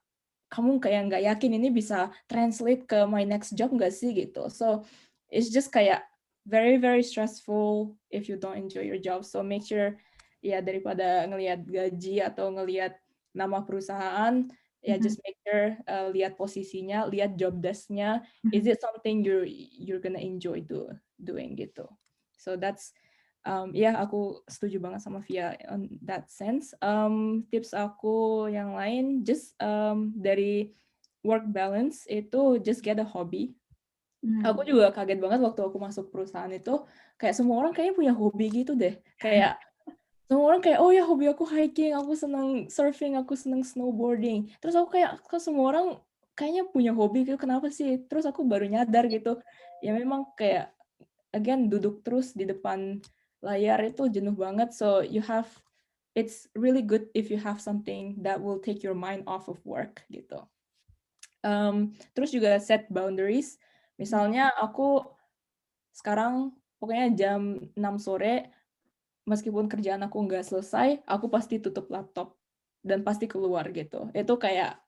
kamu kayak nggak yakin ini bisa translate ke my next job nggak sih gitu. So, it's just kayak very, very stressful if you don't enjoy your job. So, make sure, ya daripada ngelihat gaji atau ngelihat nama perusahaan, ya just make sure lihat posisinya, lihat job desk-nya, is it something you're gonna enjoy doing gitu. So that's aku setuju banget sama Via on that sense. Tips aku yang lain, just dari work balance itu, just get a hobby. Aku juga kaget banget waktu aku masuk perusahaan itu, kayak semua orang kayaknya punya hobi gitu deh. Kayak semua orang kayak, oh ya hobi aku hiking, aku seneng surfing, aku seneng snowboarding. Terus aku kayak, kok semua orang kayaknya punya hobi gitu, kenapa sih? Terus aku baru nyadar gitu, ya memang kayak, again, duduk terus di depan layar itu jenuh banget. So it's really good if you have something that will take your mind off of work gitu. Terus juga set boundaries. Misalnya aku sekarang pokoknya jam 6 sore, meskipun kerjaan aku nggak selesai, aku pasti tutup laptop dan pasti keluar gitu. Itu kayak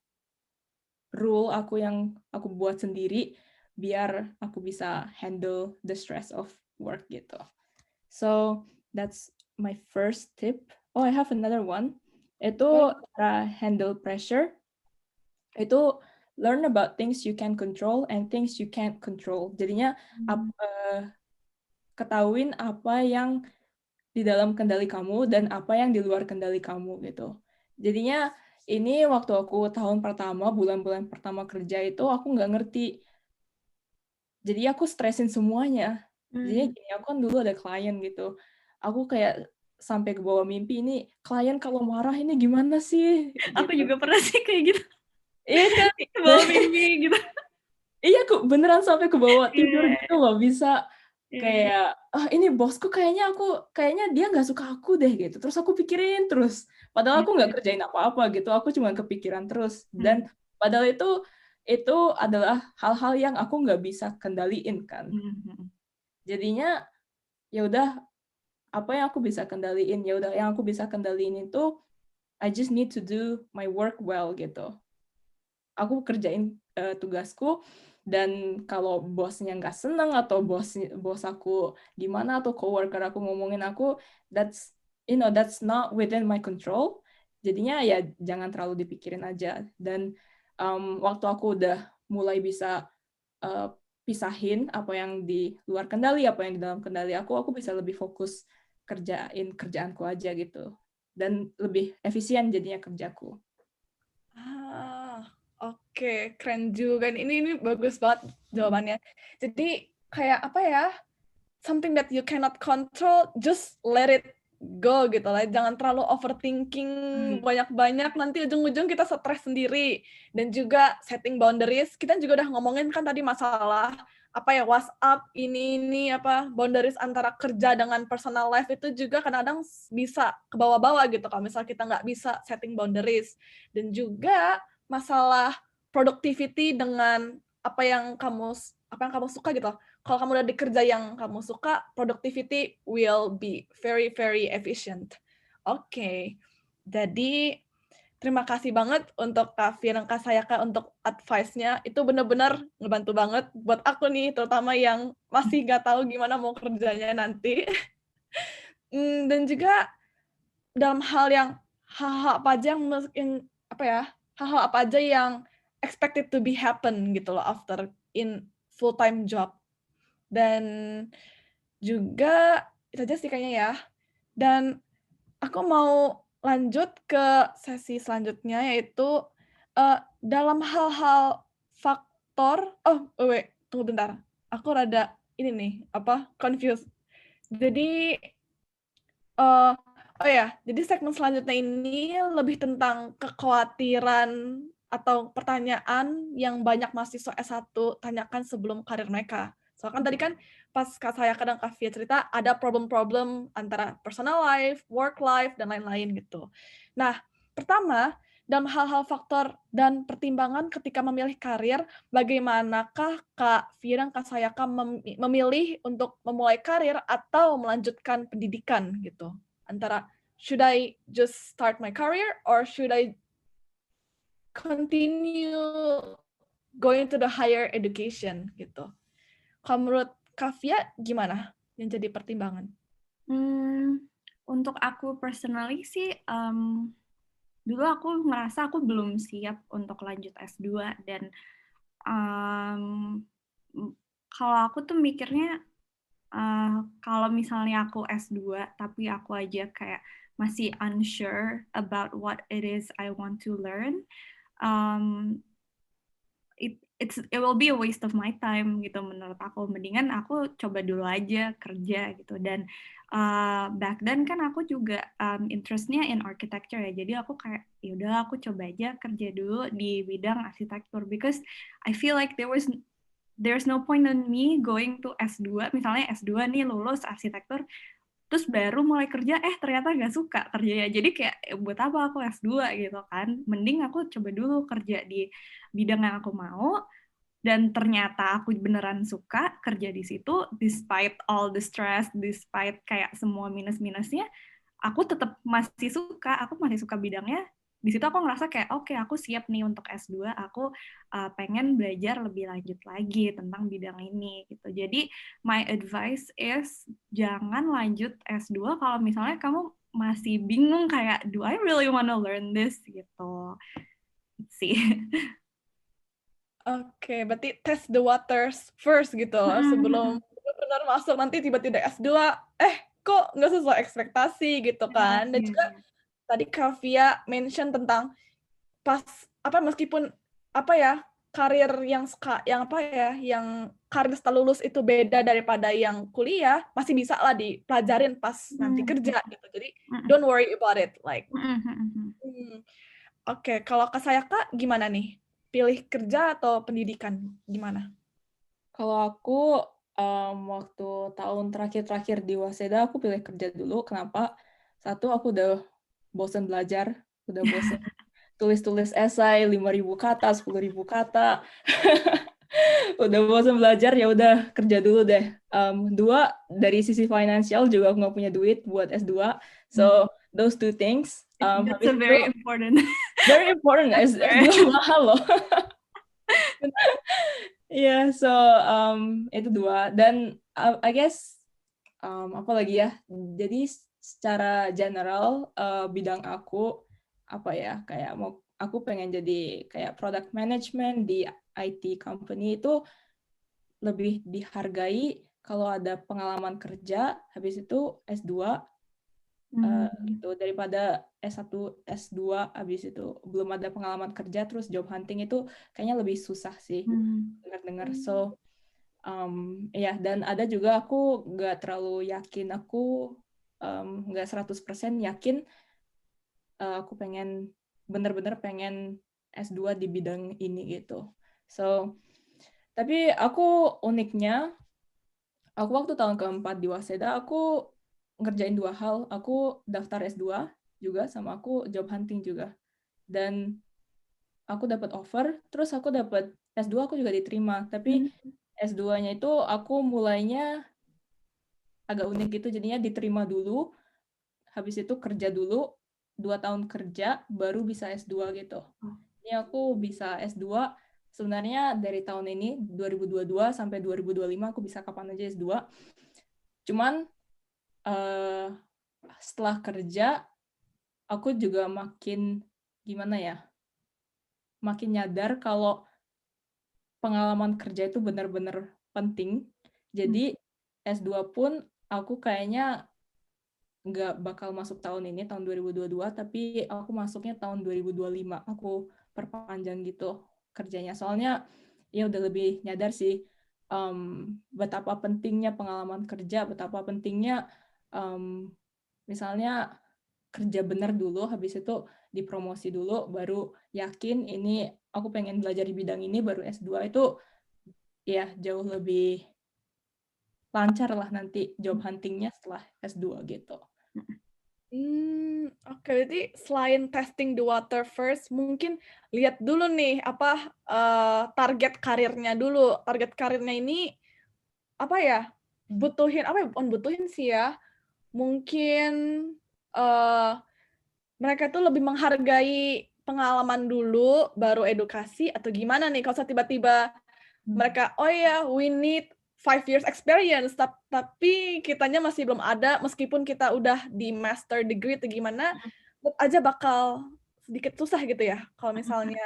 rule aku yang aku buat sendiri biar aku bisa handle the stress of work gitu. So that's my first tip. Oh, I have another one. Itu cara handle pressure. Itu learn about things you can control and things you can't control. Jadinya ketahuin apa yang di dalam kendali kamu dan apa yang di luar kendali kamu gitu. Jadinya ini waktu aku tahun pertama, bulan-bulan pertama kerja itu aku nggak ngerti. Jadi aku stresin semuanya. Jadi gini, aku kan dulu ada klien gitu. Aku kayak sampai ke bawah mimpi, ini klien kalau marah ini gimana sih? Aku Gitu. juga pernah sih kayak gitu. Iya kan? Bawa mimpi gitu. Iya, aku beneran sampai ke bawah tidur Iya, gitu loh. Bisa iya. kayak, ini bosku kayaknya dia nggak suka aku deh gitu. Terus aku pikirin terus. Padahal aku nggak kerjain apa-apa gitu. Aku cuma kepikiran terus. Dan padahal itu adalah hal-hal yang aku nggak bisa kendaliin kan. Jadinya ya udah, apa yang aku bisa kendaliin, ya udah yang aku bisa kendaliin itu I just need to do my work well gitu. Aku kerjain tugasku, dan kalau bosnya nggak seneng atau bos aku gimana atau coworker aku ngomongin aku, that's not within my control. Jadinya ya jangan terlalu dipikirin aja. Dan waktu aku udah mulai bisa pisahin apa yang di luar kendali, apa yang di dalam kendali aku bisa lebih fokus kerjain kerjaanku aja gitu. Dan lebih efisien jadinya kerjaku. Oke, keren juga. Ini bagus banget jawabannya. Jadi kayak apa ya? Something that you cannot control, just let it go gitu lah. Jangan terlalu overthinking banyak-banyak, nanti ujung-ujung kita stres sendiri. Dan juga setting boundaries. Kita juga udah ngomongin kan tadi masalah apa ya, WhatsApp ini apa boundaries antara kerja dengan personal life itu juga kadang-kadang bisa ke bawah-bawah gitu kalau misal kita nggak bisa setting boundaries. Dan juga masalah productivity dengan apa yang kamu suka gitu. Kalau kamu udah di kerja yang kamu suka, productivity will be very very efficient. Oke. Jadi terima kasih banget untuk Kak Fia dan Kak Sayaka untuk advice-nya. Itu benar-benar ngebantu banget buat aku nih, terutama yang masih nggak tahu gimana mau kerjanya nanti. Dan juga dalam hal-hal apa aja hal-hal apa aja yang expected to be happen gitu loh after in full time job. Dan juga itu aja sih kayaknya ya. Dan aku mau lanjut ke sesi selanjutnya, yaitu dalam hal-hal faktor wait, tunggu bentar. Aku rada ini nih, confused. Jadi jadi segmen selanjutnya ini lebih tentang kekhawatiran atau pertanyaan yang banyak mahasiswa S1 tanyakan sebelum karir mereka. Soalnya kan tadi kan pas Kak Sayaka dan Kak Fia cerita ada problem-problem antara personal life, work life, dan lain-lain gitu. Nah, pertama, dalam hal-hal faktor dan pertimbangan ketika memilih karir, bagaimanakah Kak Fia dan Kak Sayaka memilih untuk memulai karir atau melanjutkan pendidikan gitu? Antara should I just start my career or should I continue going to the higher education gitu. Kalau menurut Kak Fia gimana yang jadi pertimbangan? Untuk aku personally sih, dulu aku ngerasa aku belum siap untuk lanjut S2 dan kalau aku tuh mikirnya kalau misalnya aku S2 tapi aku aja kayak masih unsure about what it is I want to learn, it will be a waste of my time gitu menurut aku. Mendingan aku coba dulu aja kerja gitu. Dan back then kan aku juga interestnya in architecture ya, jadi aku kayak yaudah aku coba aja kerja dulu di bidang arsitektur, because I feel like there's no point in me going to S2, misalnya S2 nih lulus arsitektur, terus baru mulai kerja, ternyata gak suka kerjanya. Jadi kayak, buat apa aku S2 gitu kan. Mending aku coba dulu kerja di bidang yang aku mau, dan ternyata aku beneran suka kerja di situ, despite all the stress, despite kayak semua minus-minusnya, aku tetap masih suka bidangnya. Di situ aku ngerasa kayak oke, aku siap nih untuk S2, aku pengen belajar lebih lanjut lagi tentang bidang ini gitu. Jadi my advice is jangan lanjut S2 kalau misalnya kamu masih bingung kayak do I really wanna learn this gitu sih. Oke, berarti test the waters first gitu loh, sebelum benar masuk nanti tiba-tiba S2, kok nggak sesuai ekspektasi gitu kan. Dan juga tadi Kak Fia mention tentang meskipun karir yang karir setelah lulus itu beda daripada yang kuliah, masih bisa lah dipelajarin pas nanti kerja gitu. Jadi don't worry about it, like. Oke, kalau Kak Sayaka gimana nih? Pilih kerja atau pendidikan? Gimana? Kalau aku waktu tahun terakhir di Waseda aku pilih kerja dulu. Kenapa? Satu, aku udah bosan belajar, udah bosan tulis-tulis esai 5.000 kata, 10.000 kata. Udah bosan belajar, ya udah kerja dulu deh. Dua, dari sisi finansial juga aku nggak punya duit buat S2. So, those two things. That's Habis a very itu, important. very important. S2 mahal loh. Iya, so itu dua. Dan I guess apa lagi ya? Jadi secara general bidang aku apa ya? Kayak aku pengen jadi kayak product management di IT company itu lebih dihargai kalau ada pengalaman kerja, habis itu S2 gitu, daripada S1, S2 habis itu belum ada pengalaman kerja terus job hunting itu kayaknya lebih susah sih dengar-dengar. So ya, dan ada juga aku nggak terlalu yakin, aku nggak 100% yakin aku bener-bener pengen S2 di bidang ini gitu. So tapi aku uniknya, aku waktu tahun keempat di Waseda, aku ngerjain 2 hal. Aku daftar S2 juga, sama aku job hunting juga. Dan aku dapat offer, terus aku dapat S2, aku juga diterima. Tapi S2-nya itu aku mulainya agak unik gitu, jadinya diterima dulu, habis itu kerja dulu, 2 tahun kerja, baru bisa S2 gitu. Ini aku bisa S2 sebenarnya dari tahun ini 2022 sampai 2025 aku bisa kapan aja S2. Cuman setelah kerja aku juga makin gimana ya? Makin nyadar kalau pengalaman kerja itu benar-benar penting. Jadi S2 pun aku kayaknya nggak bakal masuk tahun ini, tahun 2022, tapi aku masuknya tahun 2025. Aku perpanjang gitu kerjanya. Soalnya ya udah lebih nyadar sih betapa pentingnya pengalaman kerja, betapa pentingnya misalnya kerja benar dulu, habis itu dipromosi dulu, baru yakin ini aku pengen belajar di bidang ini, baru S2 itu ya jauh lebih lancar lah nanti job huntingnya setelah S2 gitu. Oke, berarti selain testing the water first, mungkin lihat dulu nih apa target karirnya dulu. Target karirnya ini apa ya? Bukan butuhin sih ya. Mungkin mereka tuh lebih menghargai pengalaman dulu, baru edukasi atau gimana nih? Kalau tiba-tiba mereka, oh ya, we need 5 years experience, tapi kitanya masih belum ada, meskipun kita udah di master degree atau gimana, tetap aja bakal sedikit susah gitu ya, kalau misalnya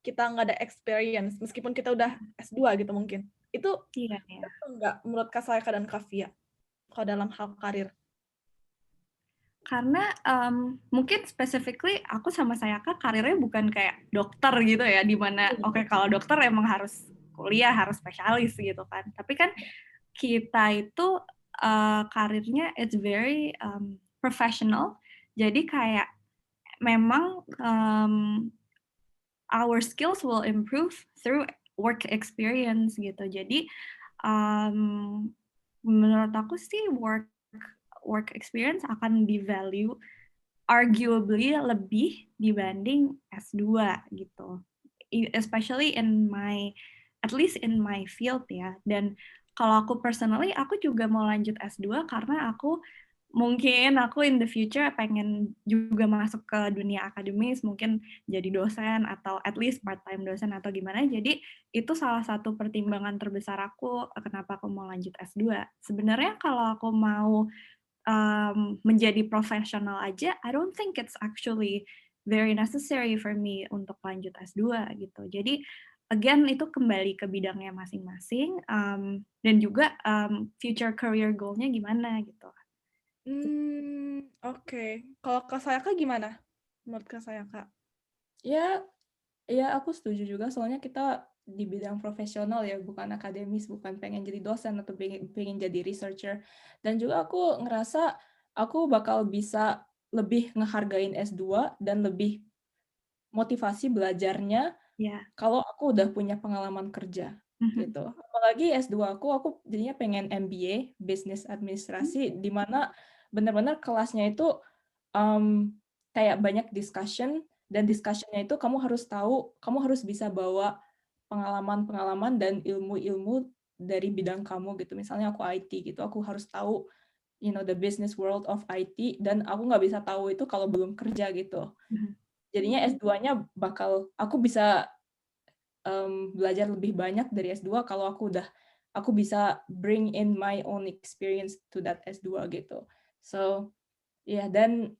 kita nggak ada experience, meskipun kita udah S2 gitu mungkin. Itu Iya. enggak menurut Kak Sayaka dan Kak Fia, kalau dalam hal karir? Karena mungkin specifically aku sama Sayaka karirnya bukan kayak dokter gitu ya, dimana oke, kalau dokter emang harus kuliah, harus spesialis gitu kan. Tapi kan kita itu karirnya it's very professional, jadi kayak memang our skills will improve through work experience gitu. Jadi menurut aku sih work experience akan di-value arguably lebih dibanding S2 gitu. Especially at least in my field ya. Dan kalau aku personally, aku juga mau lanjut S2 karena mungkin aku in the future pengen juga masuk ke dunia akademis, mungkin jadi dosen atau at least part-time dosen atau gimana. Jadi itu salah satu pertimbangan terbesar aku kenapa aku mau lanjut S2. Sebenarnya kalau aku mau menjadi profesional aja, I don't think it's actually very necessary for me untuk lanjut S2 gitu. Jadi again itu kembali ke bidangnya masing-masing dan juga future career goal-nya gimana gitu. Oke. Kalau Kak Sayaka gimana? Menurut Kak Sayaka? Ya, Iya, aku setuju juga. Soalnya kita di bidang profesional ya, bukan akademis, bukan pengen jadi dosen atau pengen jadi researcher. Dan juga aku ngerasa aku bakal bisa lebih ngehargain S2 dan lebih motivasi belajarnya Ya. kalau aku udah punya pengalaman kerja gitu. Apalagi S2 aku jadinya pengen MBA, Business Administrasi, di mana benar-benar kelasnya itu kayak banyak discussion, dan discussionnya itu kamu harus tahu, kamu harus bisa bawa pengalaman-pengalaman dan ilmu-ilmu dari bidang kamu gitu. Misalnya aku IT gitu, aku harus tahu the business world of IT, dan aku nggak bisa tahu itu kalau belum kerja gitu. Jadinya S2-nya aku bisa belajar lebih banyak dari S2 kalau aku bisa bring in my own experience to that S2 gitu. So, ya, dan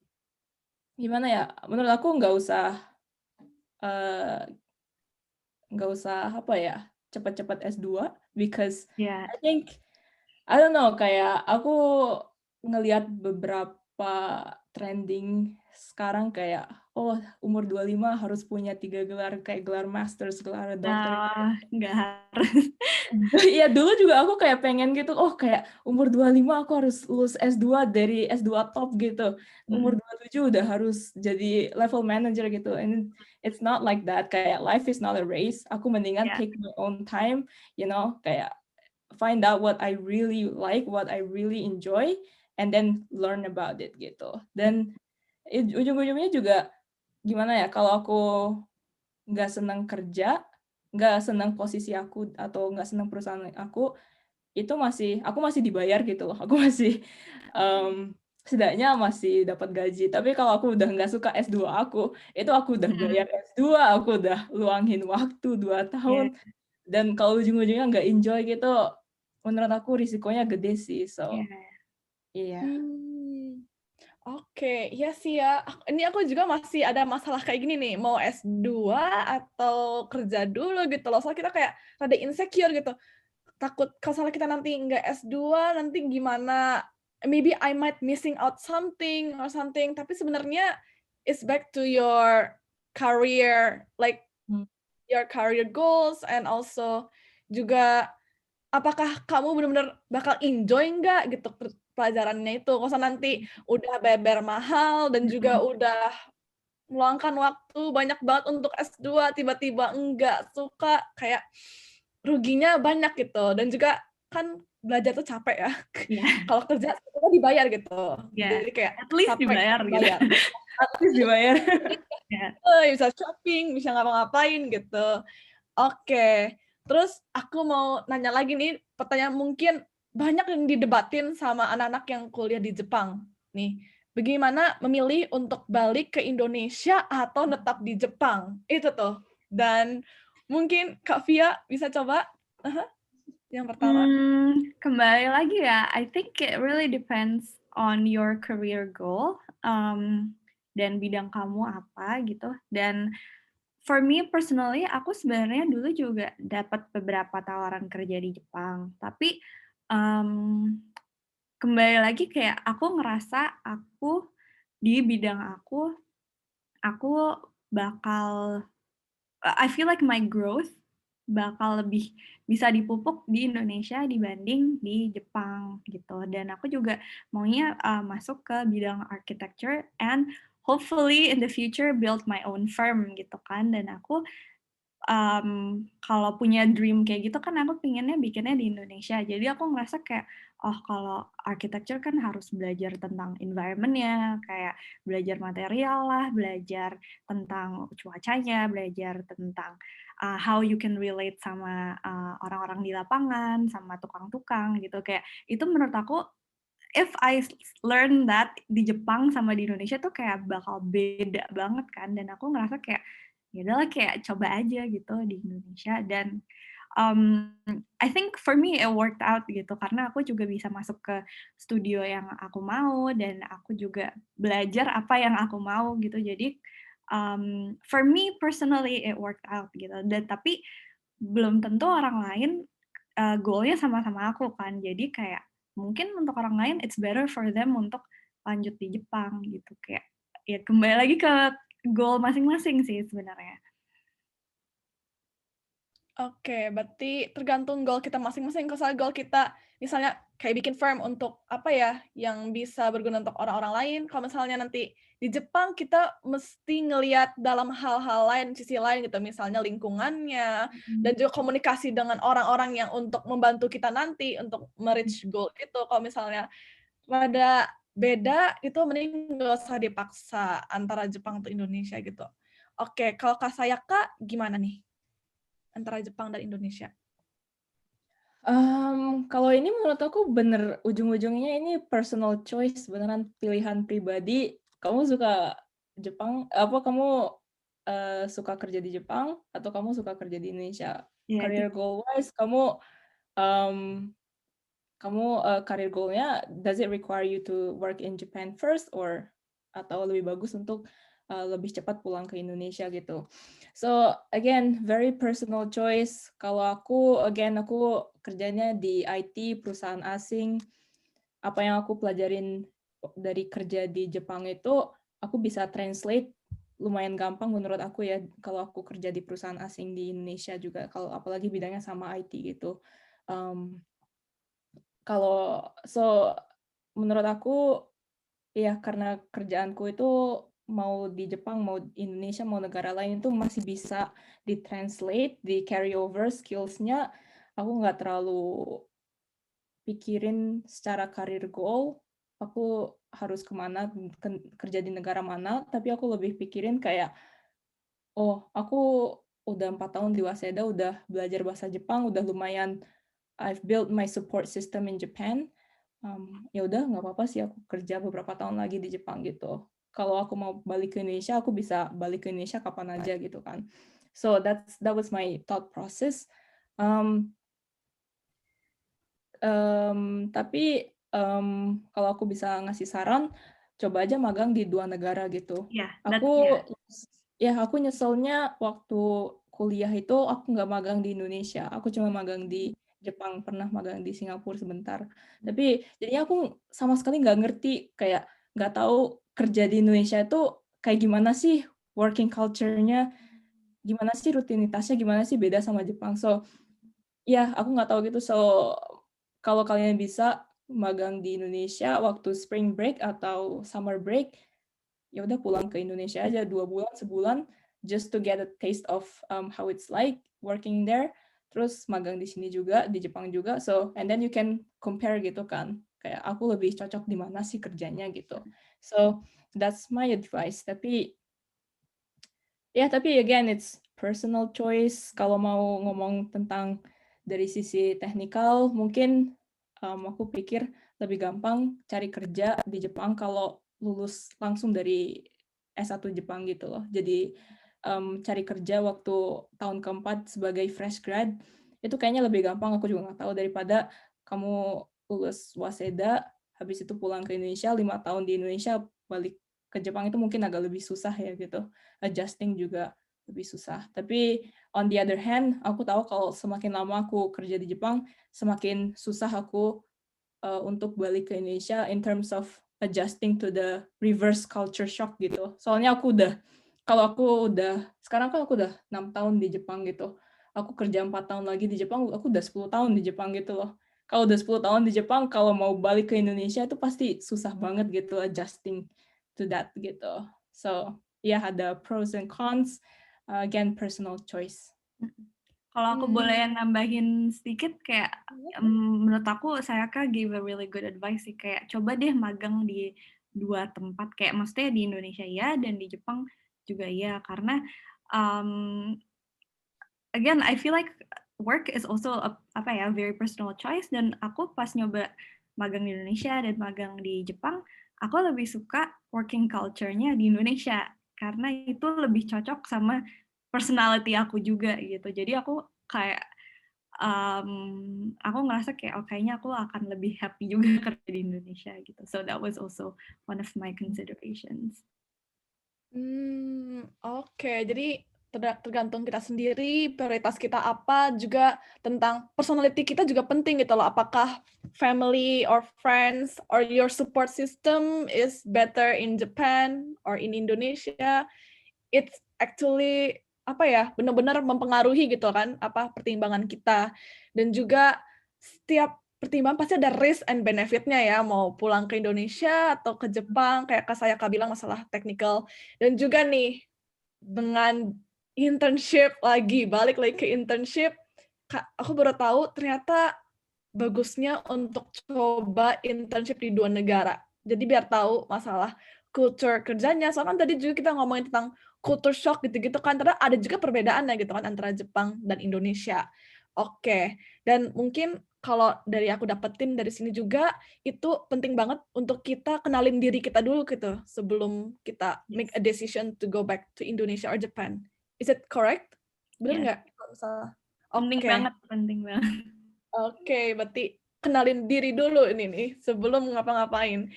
gimana ya, menurut aku eh, nggak usah apa ya, cepat-cepat S2, because Ya. I don't know, kayak aku ngelihat beberapa trending sekarang kayak, oh, umur 25 harus punya 3 gelar, kayak gelar master's, gelar dokter. Nggak harus. Iya, dulu juga aku kayak pengen gitu, oh kayak umur 25 aku harus lulus S2 dari S2 top gitu. Umur 27 udah harus jadi level manager gitu. And it's not like that. Kayak life is not a race. Aku mendingan Ya. take my own time, kayak find out what I really like, what I really enjoy, and then learn about it gitu. Dan ujung-ujungnya juga gimana ya, kalau aku nggak senang kerja, nggak senang posisi aku, atau nggak senang perusahaan aku, aku masih dibayar gitu loh. Aku masih setidaknya masih dapat gaji. Tapi kalau aku udah nggak suka S2 aku udah bayar S2, aku udah luangin waktu 2 tahun, dan kalau ujung-ujungnya nggak enjoy gitu, menurut aku risikonya gede sih. So, iya. Oke, iya sih ya. Ini aku juga masih ada masalah kayak gini nih, mau S2 atau kerja dulu gitu loh. Soalnya kita kayak rada insecure gitu. Takut kalau misalnya kita nanti nggak S2, nanti gimana? Maybe I might missing out something or something. Tapi sebenarnya it's back to your career, like your career goals, and also juga apakah kamu benar-benar bakal enjoy nggak gitu pelajarannya itu. Kalau misalnya nanti udah beber mahal dan juga udah meluangkan waktu banyak banget untuk S2, tiba-tiba enggak suka, kayak ruginya banyak gitu. Dan juga kan belajar tuh capek ya. Kalau kerja kita dibayar gitu. Jadi kayak At least capek dibayar gitu. dibayar. At least dibayar. Bisa shopping, bisa ngapa-ngapain gitu. Oke. Terus aku mau nanya lagi nih, pertanyaan mungkin banyak yang didebatin sama anak-anak yang kuliah di Jepang nih. Bagaimana memilih untuk balik ke Indonesia atau tetap di Jepang? Itu tuh. Dan mungkin Kak Via bisa coba yang pertama. Kembali lagi ya, I think it really depends on your career goal, dan bidang kamu apa gitu. Dan for me personally, aku sebenarnya dulu juga dapat beberapa tawaran kerja di Jepang. Tapi kembali lagi kayak aku ngerasa di bidang aku bakal I feel like my growth bakal lebih bisa dipupuk di Indonesia dibanding di Jepang gitu. Dan aku juga maunya masuk ke bidang architecture and hopefully in the future build my own firm gitu kan. Dan aku kalau punya dream kayak gitu kan aku pengennya bikinnya di Indonesia. Jadi aku ngerasa kayak, oh kalau architecture kan harus belajar tentang environment-nya, kayak belajar material lah, belajar tentang cuacanya, belajar tentang how you can relate sama orang-orang di lapangan, sama tukang-tukang gitu. Kayak itu menurut aku, if I learn that di Jepang sama di Indonesia tuh kayak bakal beda banget kan. Dan aku ngerasa kayak ya udahlah kayak coba aja gitu di Indonesia. Dan I think for me it worked out gitu karena aku juga bisa masuk ke studio yang aku mau dan aku juga belajar apa yang aku mau gitu. Jadi for me personally it worked out gitu. Dan tapi belum tentu orang lain goalnya sama-sama aku kan. Jadi kayak mungkin untuk orang lain it's better for them untuk lanjut di Jepang gitu. Kayak ya kembali lagi ke goal masing-masing sih sebenarnya. Oke, berarti tergantung goal kita masing-masing. Kalau misalnya goal kita misalnya kayak bikin firm untuk apa ya, yang bisa berguna untuk orang-orang lain. Kalau misalnya nanti di Jepang kita mesti ngelihat dalam hal-hal lain, sisi lain gitu, misalnya lingkungannya dan juga komunikasi dengan orang-orang yang untuk membantu kita nanti untuk me-reach goal itu. Kalau misalnya rada beda, itu mending nggak usah dipaksa antara Jepang atau Indonesia gitu. Oke, kalau Kak Sayaka gimana nih? Antara Jepang dan Indonesia. Kalau ini menurut aku bener ujung-ujungnya ini personal choice, beneran pilihan pribadi. Kamu suka Jepang, apa kamu suka kerja di Jepang atau kamu suka kerja di Indonesia? Ya, itu Career goal wise, um, career goalnya does it require you to work in Japan first or atau lebih bagus untuk lebih cepat pulang ke Indonesia gitu. So again, very personal choice. Kalau aku kerjanya di IT perusahaan asing. Apa yang aku pelajarin dari kerja di Jepang itu aku bisa translate lumayan gampang menurut aku ya kalau aku kerja di perusahaan asing di Indonesia juga, kalau apalagi bidangnya sama IT gitu. Menurut aku ya karena kerjaanku itu mau di Jepang, mau Indonesia, mau negara lain itu masih bisa ditranslate, di carry over skills-nya. Aku nggak terlalu pikirin secara career goal, aku harus kemana, kerja di negara mana, tapi aku lebih pikirin kayak, oh aku udah 4 tahun di Waseda, udah belajar bahasa Jepang, udah lumayan I've built my support system in Japan. Ya udah nggak apa-apa sih aku kerja beberapa tahun lagi di Jepang gitu. Kalau aku mau balik ke Indonesia, aku bisa balik ke Indonesia kapan aja gitu kan. So that was my thought process. Tapi kalau aku bisa ngasih saran, coba aja magang di 2 negara gitu. ya, Aku nyeselnya waktu kuliah itu aku nggak magang di Indonesia. Aku cuma magang di Jepang, pernah magang di Singapura sebentar. Tapi jadinya aku sama sekali nggak ngerti, kayak nggak tahu kerja di Indonesia itu kayak gimana sih working culture-nya, gimana sih rutinitasnya, gimana sih beda sama Jepang. So, ya aku nggak tahu gitu. So, kalau kalian bisa magang di Indonesia waktu spring break atau summer break, ya udah pulang ke Indonesia aja 2 bulan, sebulan, just to get a taste of how it's like working there. Terus magang di sini juga, di Jepang juga. So, and then you can compare gitu kan. Kayak aku lebih cocok di mana sih kerjanya gitu. So, that's my advice. Tapi again, it's personal choice. Kalau mau ngomong tentang dari sisi teknikal, mungkin aku pikir lebih gampang cari kerja di Jepang kalau lulus langsung dari S1 Jepang gitu loh. Jadi cari kerja waktu tahun keempat sebagai fresh grad, itu kayaknya lebih gampang, aku juga nggak tahu, daripada kamu lulus Waseda, habis itu pulang ke Indonesia, 5 tahun di Indonesia, balik ke Jepang itu mungkin agak lebih susah ya gitu. Adjusting juga lebih susah. Tapi on the other hand, aku tahu kalau semakin lama aku kerja di Jepang, semakin susah aku untuk balik ke Indonesia in terms of adjusting to the reverse culture shock gitu. Soalnya sekarang kan aku udah 6 tahun di Jepang gitu. Aku kerja 4 tahun lagi di Jepang, aku udah 10 tahun di Jepang gitu loh. Kalau udah 10 tahun di Jepang, kalau mau balik ke Indonesia itu pasti susah banget gitu adjusting to that gitu. So, ya ada pros and cons. Again, personal choice. Kalau aku boleh nambahin sedikit, kayak menurut aku Sayaka give a really good advice sih, kayak coba deh magang di 2 tempat, kayak maksudnya di Indonesia ya dan di Jepang juga ya, karena again I feel like work is also a very personal choice, dan aku pas nyoba magang di Indonesia dan magang di Jepang, aku lebih suka working culture-nya di Indonesia karena itu lebih cocok sama personality aku juga gitu. Jadi aku kayak aku ngerasa kayak kayaknya aku akan lebih happy juga kerja di Indonesia gitu. So that was also one of my considerations. Oke. Jadi tergantung kita sendiri, prioritas kita apa, juga tentang personality kita juga penting gitu loh. Apakah family or friends or your support system is better in Japan or in Indonesia? It's actually benar-benar mempengaruhi gitu kan pertimbangan kita. Dan juga setiap pertimbangan pasti ada risk and benefit-nya ya, mau pulang ke Indonesia atau ke Jepang kayak Kak Sayaka bilang masalah technical. Dan juga nih dengan internship balik lagi ke internship, aku baru tahu ternyata bagusnya untuk coba internship di 2 negara. Jadi biar tahu masalah culture kerjanya, soalnya kan tadi juga kita ngomongin tentang culture shock gitu-gitu kan, ternyata ada juga perbedaannya gitu kan antara Jepang dan Indonesia. Oke, dan mungkin kalau dari aku dapetin dari sini juga, itu penting banget untuk kita kenalin diri kita dulu gitu, sebelum kita make a Yes. decision to go back to Indonesia or Japan. Is it correct? Bener Yes. nggak? Kalau misalnya Penting oke. banget, penting banget. Oke, berarti kenalin diri dulu ini nih, sebelum ngapa-ngapain.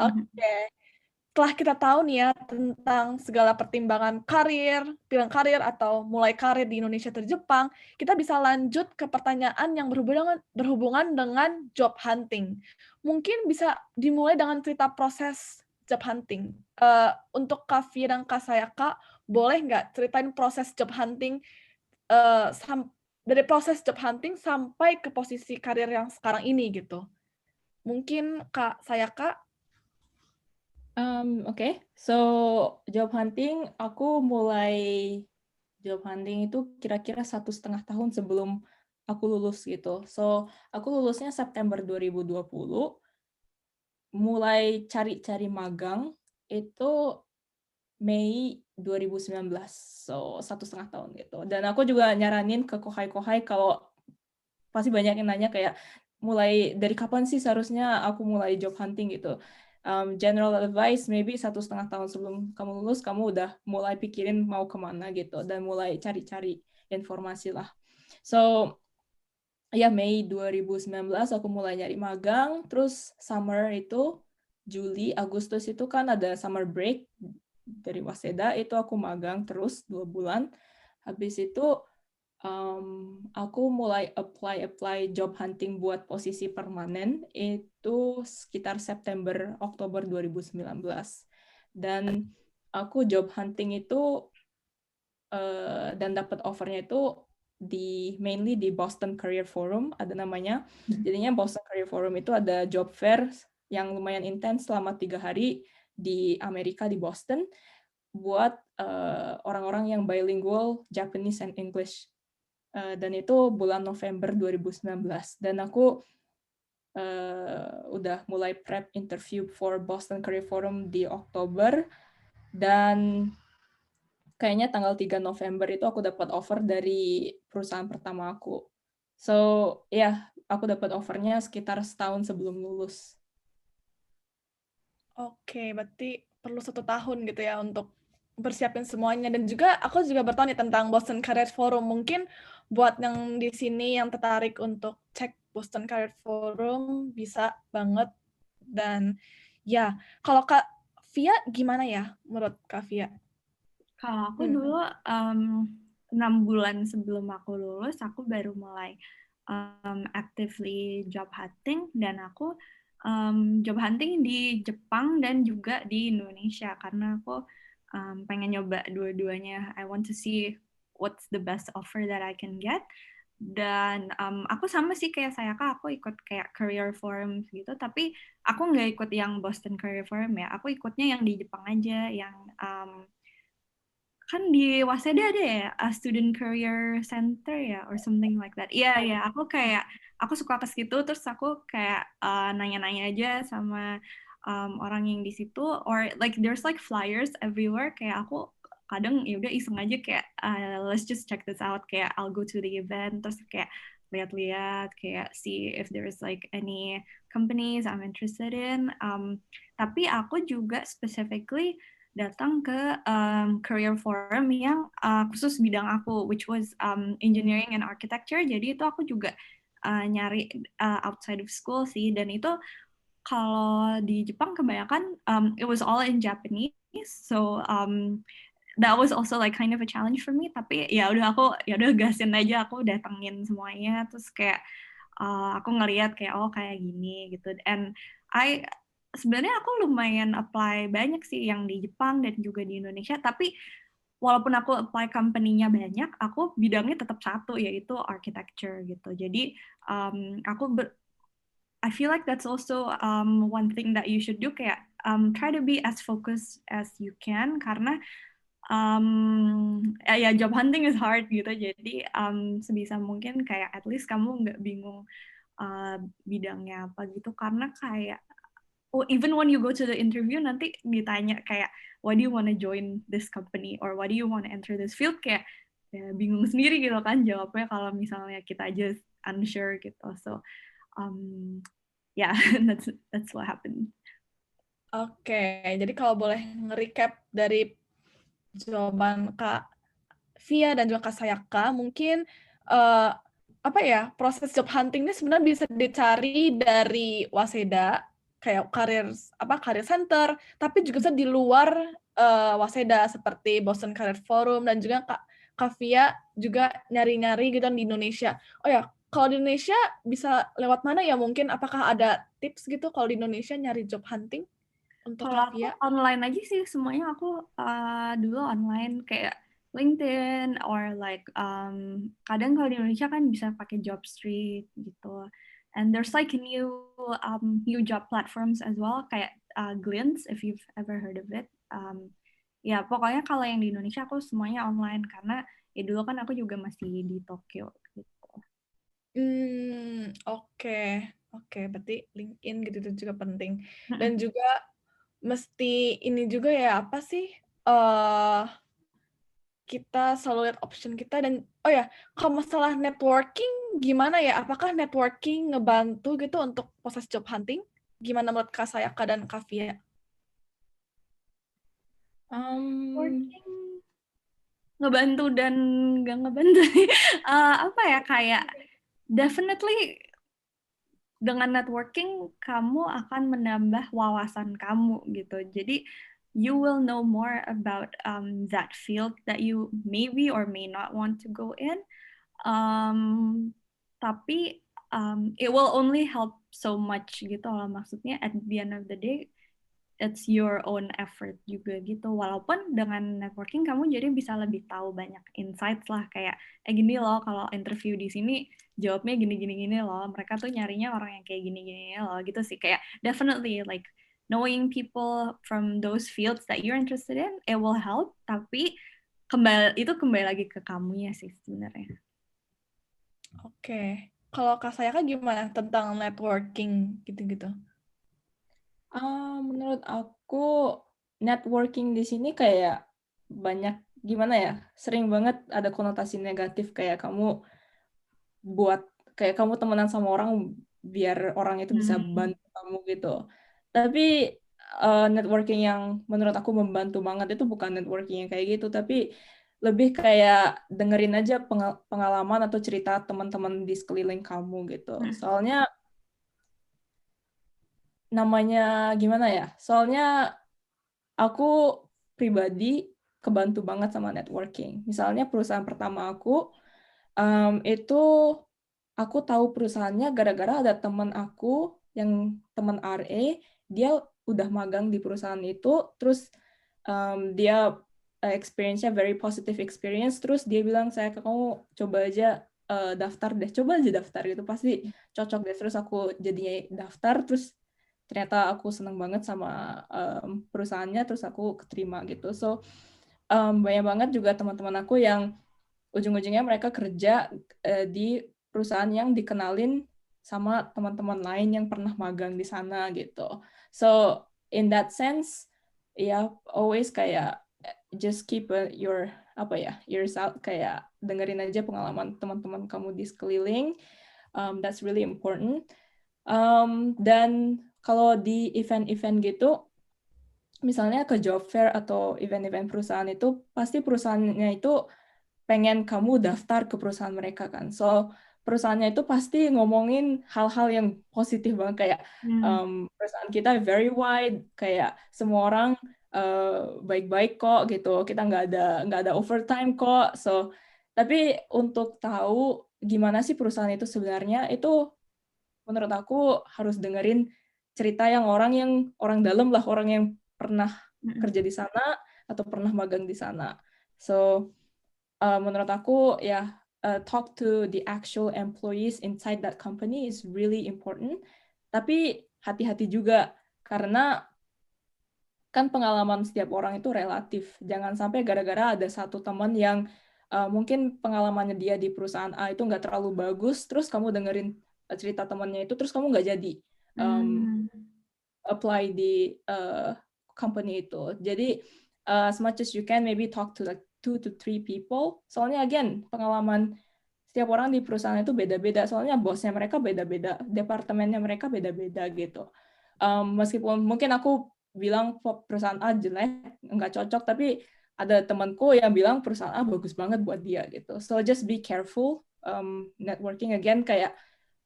Oke, setelah kita tahu nih ya tentang segala pertimbangan karir, pilihan karir atau mulai karir di Indonesia atau Jepang, kita bisa lanjut ke pertanyaan yang berhubungan dengan job hunting. Mungkin bisa dimulai dengan cerita proses job hunting. Untuk Kak Fia dan Kak Sayaka, boleh nggak ceritain proses job hunting Eee, dari proses job hunting sampai ke posisi karir yang sekarang ini gitu. Mungkin Kak Sayaka. Oke. So, job hunting, aku mulai job hunting itu kira-kira 1,5 tahun sebelum aku lulus gitu. So, aku lulusnya September 2020, mulai cari-cari magang itu Mei 2019, so 1,5 tahun gitu. Dan aku juga nyaranin ke kohai-kohai kalau pasti banyak yang nanya kayak mulai dari kapan sih seharusnya aku mulai job hunting gitu. General advice maybe 1,5 tahun sebelum kamu lulus kamu udah mulai pikirin mau kemana gitu dan mulai cari-cari informasi lah. So ya Mei 2019 aku mulai nyari magang, terus summer itu Juli, Agustus itu kan ada summer break dari Waseda, itu aku magang terus 2 bulan. Habis itu aku mulai apply job hunting buat posisi permanen itu sekitar September Oktober 2019. Dan aku job hunting itu dan dapat offernya itu mainly di Boston Career Forum ada namanya. Jadinya Boston Career Forum itu ada job fair yang lumayan intens selama 3 hari di Amerika di Boston buat orang-orang yang bilingual Japanese and English. Dan itu bulan November 2019 dan aku udah mulai prep interview for Boston Career Forum di Oktober dan kayaknya tanggal 3 November itu aku dapat offer dari perusahaan pertama aku. So, ya, aku dapat offernya sekitar setahun sebelum lulus. Oke, berarti perlu 1 tahun gitu ya untuk persiapin semuanya. Dan juga aku juga bertanya tentang Boston Career Forum. Mungkin buat yang di sini yang tertarik untuk cek Boston Career Forum bisa banget. Dan ya, kalau Kak Fia gimana ya menurut Kak Fia? Kalau aku dulu 6 bulan sebelum aku lulus, aku baru mulai actively job hunting dan aku job hunting di Jepang dan juga di Indonesia karena aku pengen nyoba dua-duanya. I want to see what's the best offer that I can get. Dan aku sama sih kayak saya Kak, aku ikut kayak career forum gitu, tapi aku nggak ikut yang Boston Career Forum ya. Aku ikutnya yang di Jepang aja, yang kan di Waseda ada ya, Student Career Center ya, or something like that. Iya, iya, aku suka ke situ, terus aku kayak nanya-nanya aja sama orang yang di situ, or like there's like flyers everywhere, kayak aku kadang ya udah iseng aja kayak let's just check this out, kayak I'll go to the event, terus kayak lihat-lihat, kayak see if there's like any companies I'm interested in. Tapi aku juga specifically datang ke career forum yang khusus bidang aku, which was engineering and architecture. Jadi itu aku juga nyari outside of school sih. Dan itu kalau di Jepang kebanyakan it was all in Japanese, so that was also like kind of a challenge for me. Tapi ya udah gasin aja, aku datengin semuanya, terus kayak aku ngeliat kayak oh kayak gini gitu. And sebenarnya aku lumayan apply banyak sih yang di Jepang dan juga di Indonesia, tapi walaupun aku apply company-nya banyak, aku bidangnya tetap satu, yaitu architecture gitu. Jadi I feel like that's also one thing that you should do, kayak try to be as focused as you can, karena ya job hunting is hard gitu. Jadi sebisa mungkin kayak at least kamu nggak bingung bidangnya apa gitu, karena kayak even when you go to the interview nanti ditanya kayak why do you want to join this company or why do you want to enter this field, kayak ya bingung sendiri gitu kan jawabnya kalau misalnya kita aja unsure gitu. So yeah, that's what happened. Oke, jadi kalau boleh nge-recap dari jawaban Kak Via dan juga Kak Sayaka, mungkin apa ya, proses job hunting ini sebenarnya bisa dicari dari Waseda, kayak career center, tapi juga bisa di luar Waseda seperti Boston Career Forum, dan juga Kak Via juga nyari-nyari gitu di Indonesia. Oh ya, kalau di Indonesia bisa lewat mana ya mungkin? Apakah ada tips gitu kalau di Indonesia nyari job hunting untuk Kalau Kak aku Via? online aja sih semuanya, aku dulu online kayak LinkedIn or like kadang kalau di Indonesia kan bisa pakai Jobstreet gitu. And there's like new job platforms as well, kayak Glints, if you've ever heard of it. Ya pokoknya kalau yang di Indonesia aku semuanya online, karena ya dulu kan aku juga masih di Tokyo gitu. Oke. Berarti LinkedIn gitu itu juga penting. Dan juga mesti ini juga ya, apa sih, kita selalu lihat option kita. Dan oh ya, kalau masalah networking gimana ya? Apakah networking ngebantu gitu untuk proses job hunting? Gimana menurut Kak Sayaka dan Kak Via? Working ngebantu dan nggak ngebantu. Apa ya, kayak definitely dengan networking kamu akan menambah wawasan kamu gitu. Jadi you will know more about that field that you maybe or may not want to go in. Tapi it will only help so much gitu lah, maksudnya at the end of the day it's your own effort juga gitu. Walaupun dengan networking kamu jadi bisa lebih tahu banyak insights lah, kayak gini loh kalau interview di sini jawabnya gini loh. Mereka tuh nyarinya orang yang kayak gini loh gitu sih. Kayak definitely like knowing people from those fields that you're interested in, it will help. Tapi kembali lagi ke kamunya sih sebenarnya. Oke. Kalau Kak Sayaka gimana tentang networking gitu-gitu? Menurut aku networking di sini kayak banyak gimana ya, sering banget ada konotasi negatif, kayak kamu temenan sama orang biar orang itu bisa bantu kamu gitu. Tapi networking yang menurut aku membantu banget itu bukan networking yang kayak gitu, tapi lebih kayak dengerin aja pengalaman atau cerita teman-teman di sekeliling kamu gitu. Soalnya namanya gimana ya? Soalnya aku pribadi kebantu banget sama networking. Misalnya perusahaan pertama aku itu aku tahu perusahaannya gara-gara ada teman aku yang teman RA, dia udah magang di perusahaan itu, terus dia experience-nya very positive experience, terus dia bilang, saya kamu coba aja daftar gitu, pasti cocok deh. Terus aku jadinya daftar, terus ternyata aku seneng banget sama perusahaannya, terus aku keterima gitu. So banyak banget juga teman-teman aku yang ujung-ujungnya mereka kerja di perusahaan yang dikenalin sama teman-teman lain yang pernah magang di sana gitu. So in that sense, ya always kayak just keep yourself, kayak dengerin aja pengalaman teman-teman kamu di sekeliling. That's really important. Dan kalau di event-event gitu, misalnya ke job fair atau event-event perusahaan itu, pasti perusahaannya itu pengen kamu daftar ke perusahaan mereka kan. So, perusahaannya itu pasti ngomongin hal-hal yang positif banget, kayak perusahaan kita very wide, kayak semua orang baik-baik kok gitu. Kita nggak ada overtime kok. So, tapi untuk tahu gimana sih perusahaan itu sebenarnya, itu menurut aku harus dengerin cerita yang orang dalam lah, orang yang pernah kerja di sana atau pernah magang di sana. So menurut aku ya talk to the actual employees inside that company is really important. Tapi hati-hati juga karena kan pengalaman setiap orang itu relatif. Jangan sampai gara-gara ada satu teman yang mungkin pengalamannya dia di perusahaan A itu nggak terlalu bagus, terus kamu dengerin cerita temannya itu, terus kamu nggak jadi apply di company itu. Jadi as much as you can, maybe talk to like 2 to 3 people. Soalnya again, pengalaman setiap orang di perusahaan itu beda-beda. Soalnya bosnya mereka beda-beda, departemennya mereka beda-beda gitu. Meskipun mungkin aku bilang perusahaan A jelek, nggak cocok, tapi ada temanku yang bilang perusahaan A bagus banget buat dia gitu. So just be careful. Networking again kayak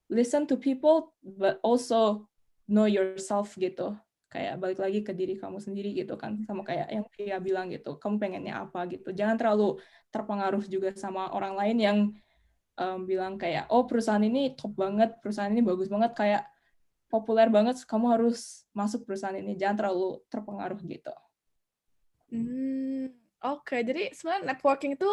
listen to people, but also know yourself gitu. Kayak balik lagi ke diri kamu sendiri gitu kan, sama kayak yang dia bilang gitu. Kamu pengennya apa gitu. Jangan terlalu terpengaruh juga sama orang lain yang bilang kayak, oh perusahaan ini top banget, perusahaan ini bagus banget, kayak populer banget, kamu harus masuk perusahaan ini. Jangan terlalu terpengaruh gitu. Oke, jadi sebenarnya networking itu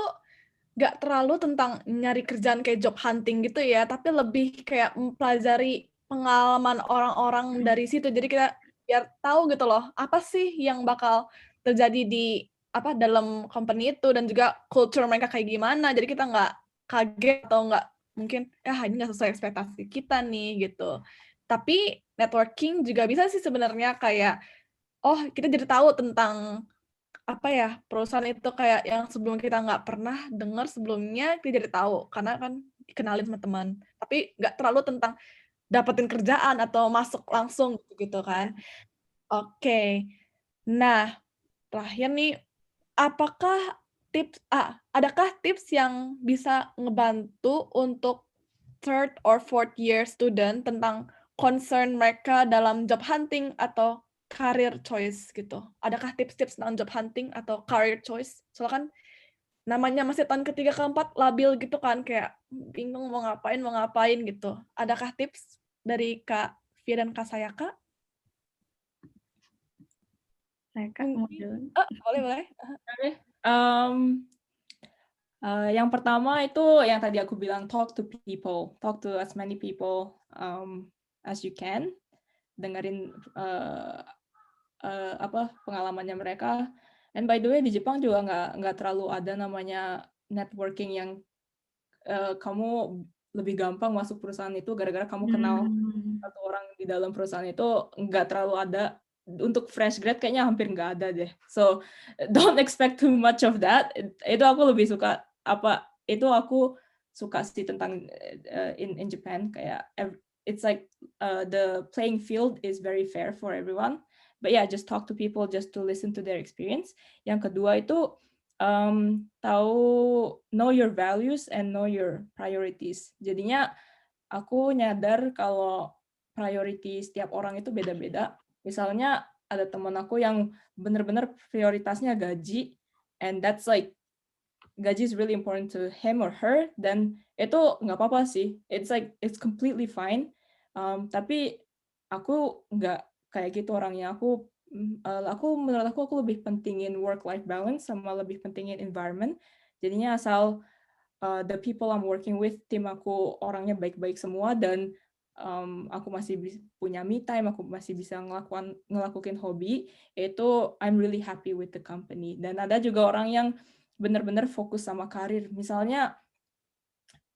nggak terlalu tentang nyari kerjaan kayak job hunting gitu ya, tapi lebih kayak mempelajari pengalaman orang-orang dari situ. Jadi kita biar tahu gitu loh, apa sih yang bakal terjadi di dalam company itu dan juga culture mereka kayak gimana. Jadi kita nggak kaget atau nggak mungkin ini nggak sesuai ekspektasi kita nih gitu. Tapi networking juga bisa sih sebenarnya kayak kita jadi tahu tentang perusahaan itu kayak yang sebelum kita nggak pernah dengar sebelumnya, kita jadi tahu karena kan dikenalin sama teman. Tapi nggak terlalu tentang dapetin kerjaan atau masuk langsung gitu kan. Oke. Nah, terakhir nih, adakah tips yang bisa ngebantu untuk third or fourth year student tentang concern mereka dalam job hunting atau career choice gitu? Adakah tips-tips tentang job hunting atau career choice? Soalnya kan namanya masih tahun ketiga keempat labil gitu kan, kayak bingung mau ngapain gitu. Adakah tips dari Kak Fia dan Kak Sayaka? Sayaka mau dulu? Boleh. Yang pertama itu yang tadi aku bilang, talk to people, talk to as many people as you can, dengerin pengalamannya mereka. And by the way di Jepang juga nggak terlalu ada namanya networking yang kamu lebih gampang masuk perusahaan itu gara-gara kamu kenal satu orang di dalam perusahaan itu, nggak terlalu ada. Untuk fresh grad kayaknya hampir nggak ada deh. So don't expect too much of that. Itu aku lebih suka aku suka sih tentang in Japan, kayak it's like the playing field is very fair for everyone. But yeah, just talk to people, just to listen to their experience. Yang kedua itu know your values and know your priorities. Jadinya aku nyadar kalau priority setiap orang itu beda-beda. Misalnya ada teman aku yang benar-benar prioritasnya gaji, and that's like gaji is really important to him or her, dan itu nggak apa-apa sih. It's completely fine. Tapi aku nggak kayak gitu orangnya. Menurut aku lebih pentingin work-life balance sama lebih pentingin environment. Jadinya asal the people I'm working with, tim aku orangnya baik-baik semua, dan aku masih punya me time, aku masih bisa ngelakuin hobi, itu I'm really happy with the company. Dan ada juga orang yang benar-benar fokus sama karir. Misalnya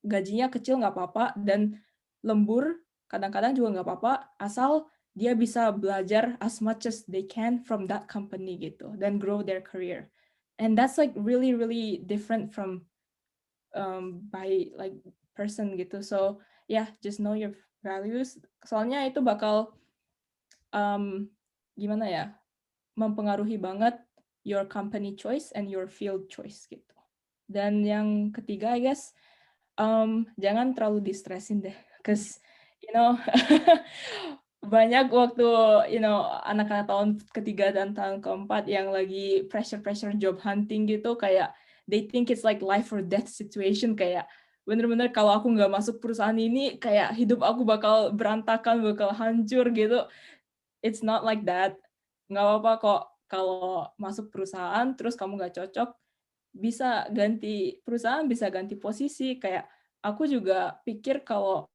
gajinya kecil nggak apa-apa, dan lembur kadang-kadang juga nggak apa-apa, asal dia bisa belajar as much as they can from that company gitu, dan grow their career. And that's like really, really different from by like person gitu. So yeah, just know your values. Soalnya itu bakal gimana ya, mempengaruhi banget your company choice and your field choice gitu. Dan yang ketiga, I guess, jangan terlalu distresin deh, cause banyak waktu anak-anak tahun ketiga dan tahun keempat yang lagi pressure job hunting gitu, kayak they think it's like life or death situation, kayak bener-bener kalau aku nggak masuk perusahaan ini kayak hidup aku bakal berantakan, bakal hancur gitu. It's not like that. Nggak apa-apa kok kalau masuk perusahaan terus kamu nggak cocok, bisa ganti perusahaan, bisa ganti posisi. Kayak aku juga pikir kalau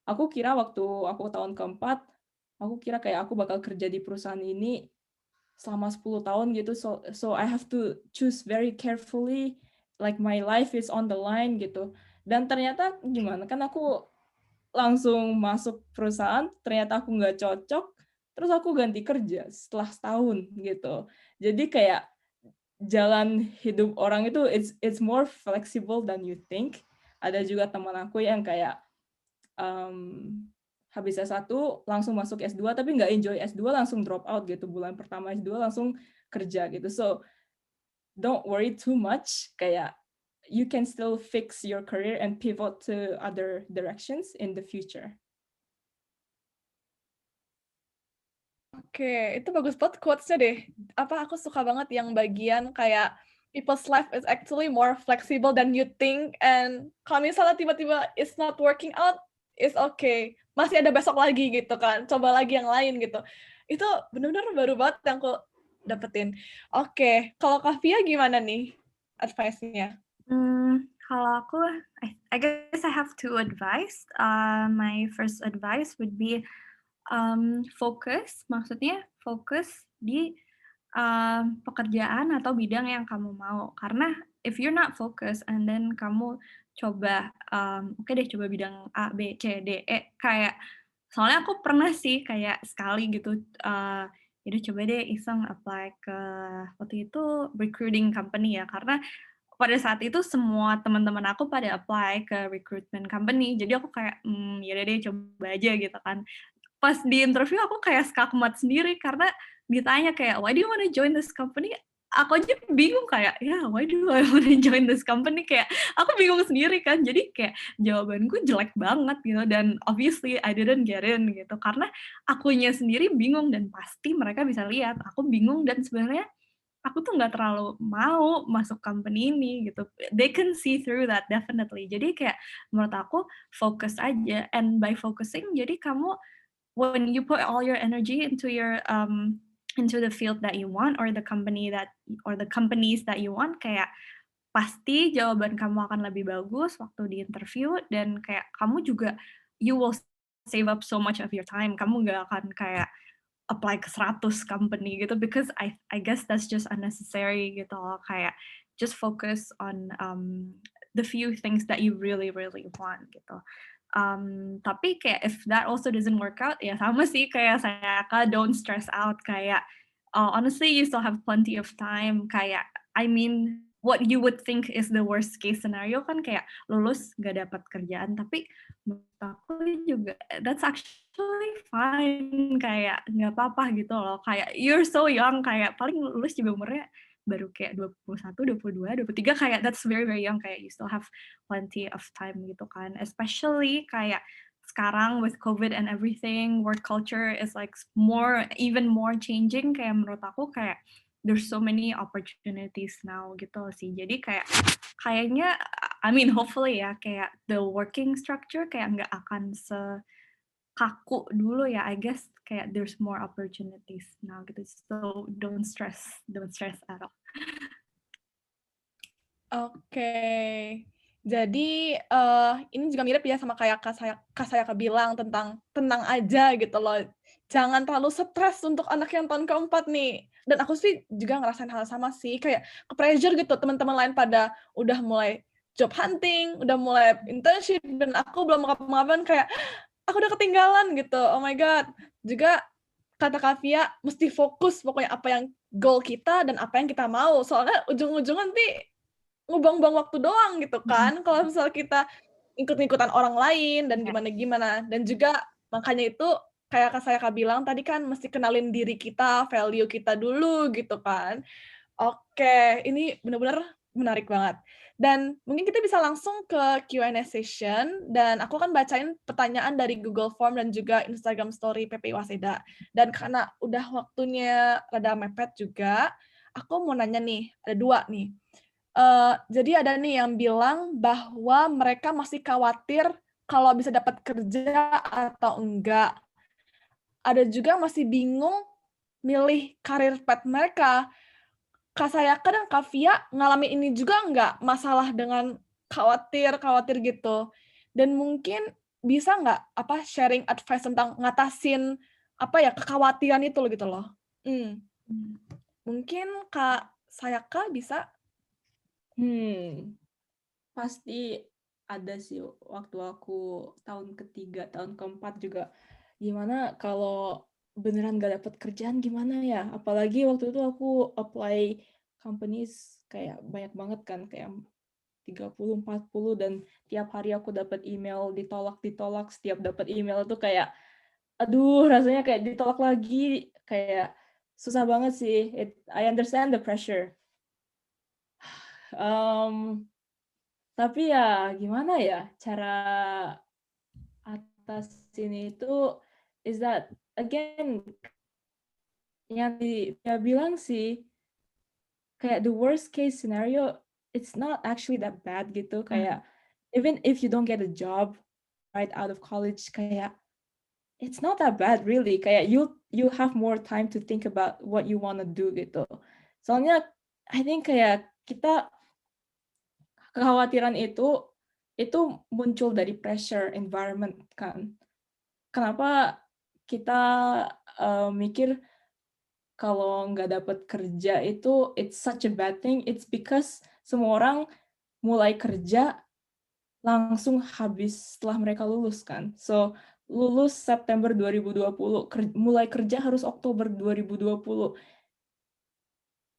aku kira waktu aku tahun keempat, aku kira kayak aku bakal kerja di perusahaan ini selama 10 tahun gitu. So I have to choose very carefully, like my life is on the line gitu. Dan ternyata gimana, kan aku langsung masuk perusahaan, ternyata aku nggak cocok, terus aku ganti kerja setelah setahun gitu. Jadi kayak jalan hidup orang itu it's more flexible than you think. Ada juga teman aku yang kayak habis S1 langsung masuk S2 tapi nggak enjoy S2, langsung drop out gitu. Bulan pertama S2 langsung kerja gitu. So don't worry too much, kayak you can still fix your career and pivot to other directions in the future. Oke, itu bagus banget quotes-nya deh. Aku suka banget yang bagian kayak people's life is actually more flexible than you think, and kalau misalnya tiba-tiba it's not working out, it's okay. Masih ada besok lagi gitu kan, coba lagi yang lain gitu. Itu benar-benar baru banget yang aku dapetin. Oke, kalau Kak Fia gimana nih advice-nya? Kalau aku, I guess I have two advice. My first advice would be fokus, maksudnya fokus di pekerjaan atau bidang yang kamu mau. Karena if you're not focused and then kamu coba, oke deh coba bidang A, B, C, D, E, kayak soalnya aku pernah sih kayak sekali gitu, jadi coba deh iseng apply ke waktu itu recruiting company ya, karena pada saat itu semua teman-teman aku pada apply ke recruitment company, jadi aku kayak, ya udah deh coba aja gitu kan. Pas di interview aku kayak skakmat sendiri karena ditanya kayak, "Why do you wanna join this company?" Aku aja bingung kayak, "Yeah, why do I wanna join this company?" Kayak aku bingung sendiri kan. Jadi kayak jawabanku jelek banget gitu dan obviously I didn't get in gitu. Karena akunya sendiri bingung dan pasti mereka bisa lihat aku bingung dan sebenarnya aku tuh nggak terlalu mau masuk company ini gitu. They can see through that definitely. Jadi kayak menurut aku fokus aja and by focusing jadi kamu when you put all your energy into your into the field that you want or the company that or the companies that you want kayak pasti jawaban kamu akan lebih bagus waktu di interview dan kayak kamu juga you will save up so much of your time. Kamu nggak akan kayak apply ke 100 company gitu because I guess that's just unnecessary gitu loh. Kayak just focus on the few things that you really really want gitu. Tapi kayak if that also doesn't work out ya sama sih kayak saya don't stress out kayak honestly you still have plenty of time kayak I mean what you would think is the worst case scenario kan kayak lulus gak dapat kerjaan tapi menurut aku juga that's actually fine kayak nggak apa-apa gitu loh kayak you're so young kayak paling lulus juga umurnya baru kayak 21, 22, 23 kayak that's very very young kayak you still have plenty of time gitu kan especially kayak sekarang with COVID and everything work culture is like even more changing kayak menurut aku kayak there's so many opportunities now gitu sih. Jadi kayaknya I mean hopefully ya kayak the working structure kayak nggak akan sekaku dulu ya. I guess kayak there's more opportunities now gitu. So don't stress at all. Oke. Jadi, ini juga mirip ya sama kayak Kak Sayaka bilang tentang tenang aja gitu loh. Jangan terlalu stres untuk anak yang tahun keempat nih. Dan aku sih juga ngerasain hal sama sih, kayak ke-pressure gitu teman-teman lain pada udah mulai job hunting, udah mulai internship, dan aku belum ngapa-ngapain kayak, aku udah ketinggalan gitu, oh my god. Juga kata Kak Fia, mesti fokus pokoknya apa yang goal kita dan apa yang kita mau. Soalnya ujung-ujungnya nanti ngebuang-buang waktu doang gitu kan, kalau misal kita ikut-ikutan orang lain dan gimana-gimana. Dan juga makanya itu kayak Kak bilang tadi kan mesti kenalin diri kita, value kita dulu gitu kan. Oke, ini benar-benar menarik banget. Dan mungkin kita bisa langsung ke Q&A session, dan aku akan bacain pertanyaan dari Google Form dan juga Instagram Story PPI Waseda. Dan karena udah waktunya rada mepet juga, aku mau nanya nih, ada 2 nih. Jadi ada nih yang bilang bahwa mereka masih khawatir kalau bisa dapat kerja atau enggak. Ada juga masih bingung milih karir path mereka. Kak Sayaka dan Kak Via ngalamin ini juga nggak? Masalah dengan khawatir gitu? Dan mungkin bisa nggak sharing advice tentang ngatasin kekhawatiran itu gitu loh? Mungkin Kak Sayaka bisa? Pasti ada sih waktu aku tahun ketiga, tahun keempat juga. Gimana kalau beneran gak dapet kerjaan gimana ya? Apalagi waktu itu aku apply companies kayak banyak banget kan, kayak 30, 40 dan tiap hari aku dapat email ditolak. Setiap dapat email itu kayak aduh rasanya kayak ditolak lagi, kayak susah banget sih. I understand the pressure. Tapi ya gimana ya cara atasin itu is that again yang dia bilang sih kayak the worst case scenario it's not actually that bad gitu, kayak even if you don't get a job right out of college kayak it's not that bad really, kayak you have more time to think about what you wanna do gitu. Soalnya I think kayak kita kekhawatiran itu muncul dari pressure environment kan. Kenapa kita mikir kalau nggak dapat kerja itu it's such a bad thing? It's because semua orang mulai kerja langsung habis setelah mereka lulus kan. So lulus September 2020, mulai kerja harus Oktober 2020.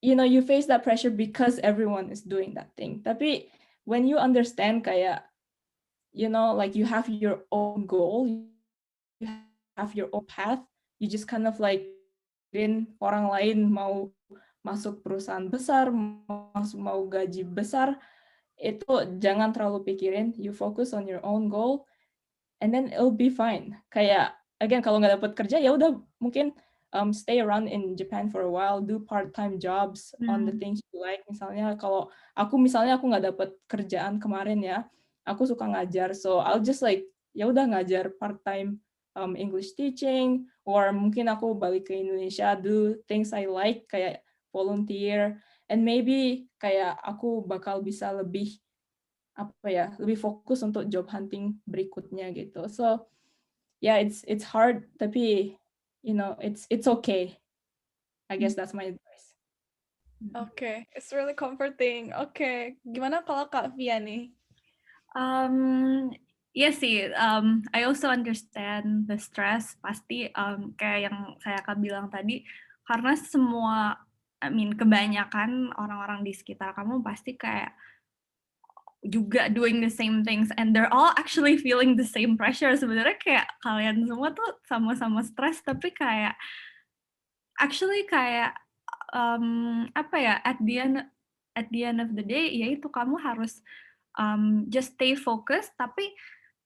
You know, you face that pressure because everyone is doing that thing. Tapi when you understand kayak, you know, like you have your own goal, you have your own path, you just kind of like orang lain mau masuk perusahaan besar, mau gaji besar, itu jangan terlalu pikirin, you focus on your own goal, and then it'll be fine. Kayak, again, kalau nggak dapat kerja, ya udah mungkin stay around in Japan for a while, do part-time jobs on the things you like. Misalnya kalau aku nggak dapat kerjaan kemarin ya, aku suka ngajar, so I'll just like ya udah ngajar part-time English teaching, or mungkin aku balik ke Indonesia, do things I like, kayak volunteer, and maybe kayak aku bakal bisa lebih fokus untuk job hunting berikutnya gitu. So yeah, it's hard, tapi you know, it's okay. I guess that's my advice. Okay, it's really comforting. Okay, gimana kalau Kak Via nih? Iya sih, I also understand the stress, pasti kayak yang saya bilang tadi, karena semua, kebanyakan orang-orang di sekitar kamu pasti kayak juga doing the same things and they're all actually feeling the same pressure. Sebenarnya kayak kalian semua tuh sama-sama stres, tapi kayak actually kayak at the end of the day yaitu kamu harus just stay focused, tapi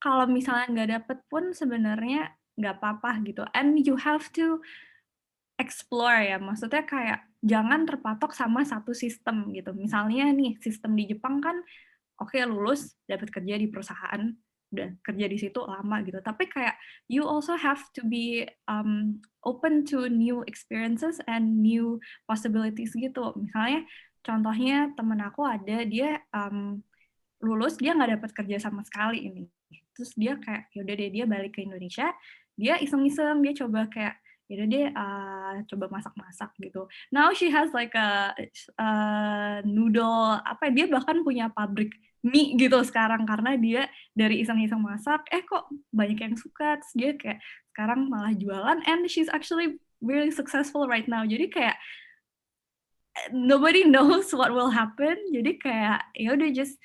kalau misalnya nggak dapet pun sebenarnya nggak apa-apa gitu, and you have to explore ya, maksudnya kayak jangan terpatok sama satu sistem gitu. Misalnya nih sistem di Jepang kan oke, lulus dapat kerja di perusahaan, udah kerja di situ lama gitu, tapi kayak you also have to be open to new experiences and new possibilities gitu. Misalnya contohnya temen aku ada, dia lulus dia nggak dapat kerja sama sekali ini, terus dia kayak yaudah deh dia balik ke Indonesia, dia iseng-iseng dia coba kayak yaudah deh coba masak-masak gitu. Now she has like a noodle dia bahkan punya pabrik mie gitu sekarang karena dia dari iseng-iseng masak kok banyak yang suka, terus dia kayak sekarang malah jualan and she's actually really successful right now. Jadi kayak nobody knows what will happen, jadi kayak ya udah just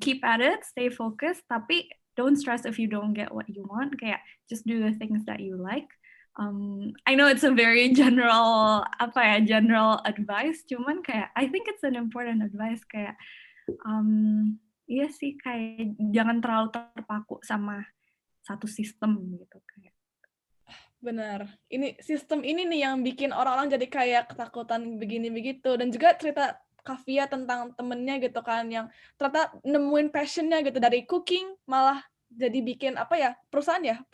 keep at it, stay focused, tapi don't stress if you don't get what you want, kayak just do the things that you like. I know it's a very general general advice, cuman kayak I think it's an important advice, kayak iya sih, kayak jangan terlalu terpaku sama satu sistem gitu kayak. Benar. Ini sistem ini nih yang bikin orang-orang jadi kayak ketakutan begini begitu, dan juga cerita Kak Via tentang temennya gitu kan yang ternyata nemuin passionnya gitu dari cooking malah jadi bikin perusahaan Iya.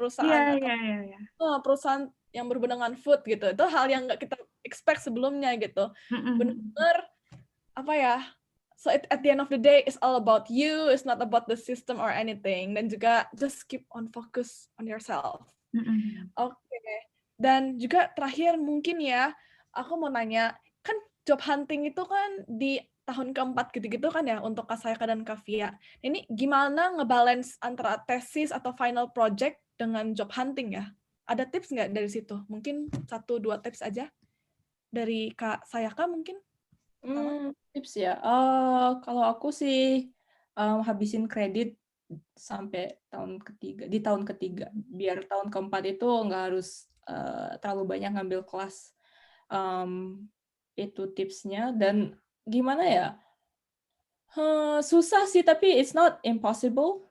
perusahaan yang berhubungan dengan food gitu. Itu hal yang nggak kita expect sebelumnya gitu. Mm-mm. Benar-benar apa ya? So at the end of the day, it's all about you. It's not about the system or anything. Dan juga just keep on focus on yourself. Mm-mm. Oke. Dan juga terakhir mungkin ya, aku mau nanya, kan job hunting itu kan di tahun keempat gitu-gitu kan ya untuk Kak Sayaka dan Kak Fia. Ini gimana ngebalance antara tesis atau final project dengan job hunting ya? Ada tips nggak dari situ? Mungkin 1-2 tips aja dari Kak Sayaka mungkin? Tips ya. Kalau aku sih habisin kredit sampai di tahun ketiga. Biar tahun keempat itu nggak harus terlalu banyak ngambil kelas. Itu tipsnya. Dan gimana ya? Susah sih, tapi it's not impossible.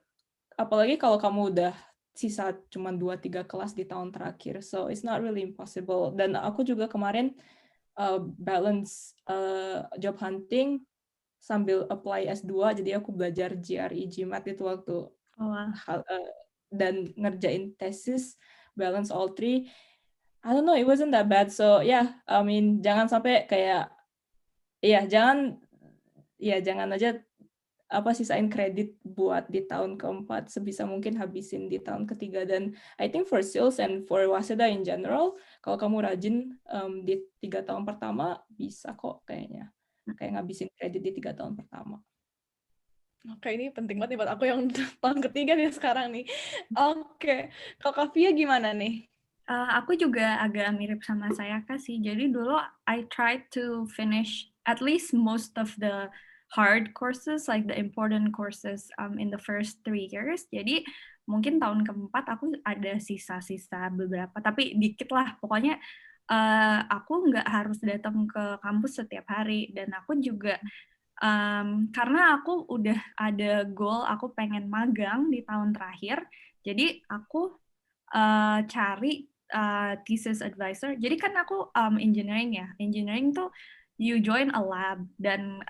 Apalagi kalau kamu udah sisa cuma 2-3 kelas di tahun terakhir. So it's not really impossible. Dan aku juga kemarin balance job hunting sambil apply S2, jadi aku belajar GRE GMAT itu waktu dan ngerjain tesis, balance all three. I don't know, it wasn't that bad. So yeah, I mean jangan sampai kayak jangan aja sisain kredit buat di tahun keempat, sebisa mungkin habisin di tahun ketiga. Dan I think for sales and for Waseda in general, kalau kamu rajin di 3 tahun pertama bisa kok kayaknya kayak ngabisin kredit di 3 tahun pertama. Oke, ini penting banget nih buat aku yang tahun ketiga nih sekarang nih. Oke, kalau Kak Fia gimana nih? Aku juga agak mirip sama Sayaka sih. Jadi dulu I tried to finish at least most of the hard courses, like the important courses in the first 3 years. Jadi mungkin tahun keempat aku ada sisa-sisa beberapa, tapi dikit lah. Pokoknya aku nggak harus datang ke kampus setiap hari. Dan aku juga karena aku udah ada goal, aku pengen magang di tahun terakhir. Jadi aku cari thesis advisor. Jadi kan aku engineering ya. Engineering tuh you join a lab, dan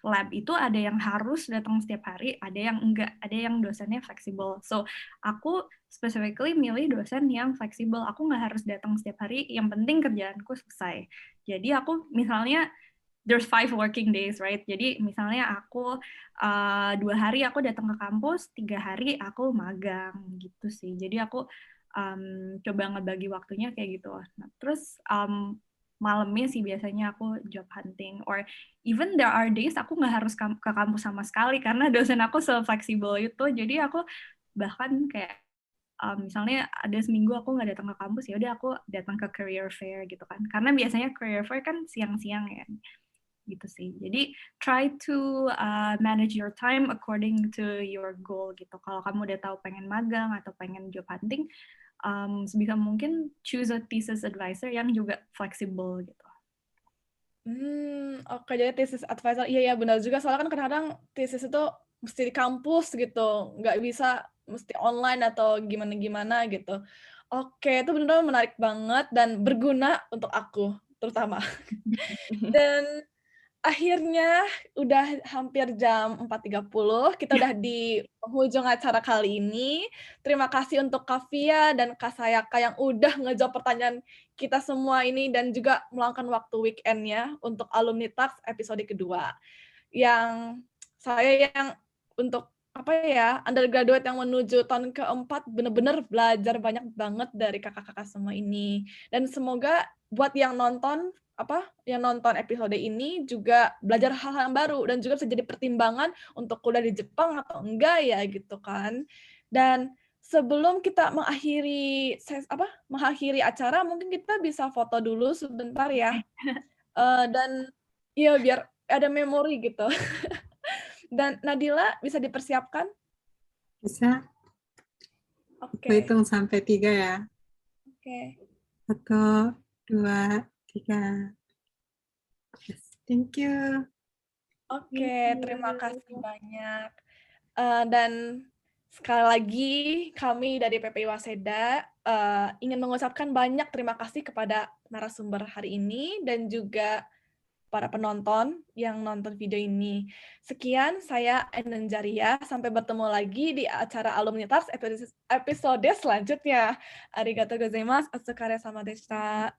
lab itu ada yang harus datang setiap hari, ada yang enggak, ada yang dosennya fleksibel. So aku specifically milih dosen yang fleksibel. Aku nggak harus datang setiap hari, yang penting kerjaanku selesai. Jadi aku misalnya there's 5 working days, right? Jadi misalnya aku 2 hari aku datang ke kampus, 3 hari aku magang gitu sih. Jadi aku coba ngebagi waktunya kayak gitu. Nah, terus malamnya sih biasanya aku job hunting, or even there are days aku nggak harus ke kampus sama sekali karena dosen aku se-fleksibel itu. Jadi aku bahkan kayak misalnya ada seminggu aku nggak datang ke kampus, ya udah aku datang ke career fair gitu kan. Karena biasanya career fair kan siang-siang ya. Gitu sih. Jadi try to manage your time according to your goal gitu. Kalau kamu udah tahu pengen magang atau pengen job hunting, sebisa mungkin choose a thesis advisor yang juga fleksibel gitu. Oke, jadi thesis advisor, iya benar juga. Soalnya kan kadang-kadang thesis itu mesti di kampus gitu, nggak bisa mesti online atau gimana-gimana gitu. Oke, itu benar-benar menarik banget dan berguna untuk aku terutama. Dan akhirnya udah hampir jam 4.30, kita udah di penghujung acara kali ini. Terima kasih untuk Kak Fia dan Kak Sayaka yang udah ngejawab pertanyaan kita semua ini dan juga meluangkan waktu weekend-nya untuk Alumni Talks episode kedua. Yang saya yang untuk undergraduate yang menuju tahun keempat benar-benar belajar banyak banget dari kakak-kakak semua ini. Dan semoga buat yang nonton episode ini juga belajar hal-hal yang baru dan juga bisa jadi pertimbangan untuk kuliah di Jepang atau enggak ya gitu kan. Dan sebelum kita mengakhiri acara, mungkin kita bisa foto dulu sebentar ya. Dan ya biar ada memori gitu. Dan Nadila bisa dipersiapkan? Bisa. Oke. Aku hitung sampai 3 ya. Oke. 1, 2, 3. Yes, thank you. Oke, terima kasih banyak. Dan sekali lagi kami dari PPI Waseda ingin mengucapkan banyak terima kasih kepada narasumber hari ini dan juga para penonton yang nonton video ini. Sekian, saya Ainun Jaria. Sampai bertemu lagi di acara Alumni Talks episode selanjutnya. Arigatou gozaimasu. Otsukare sama deshita.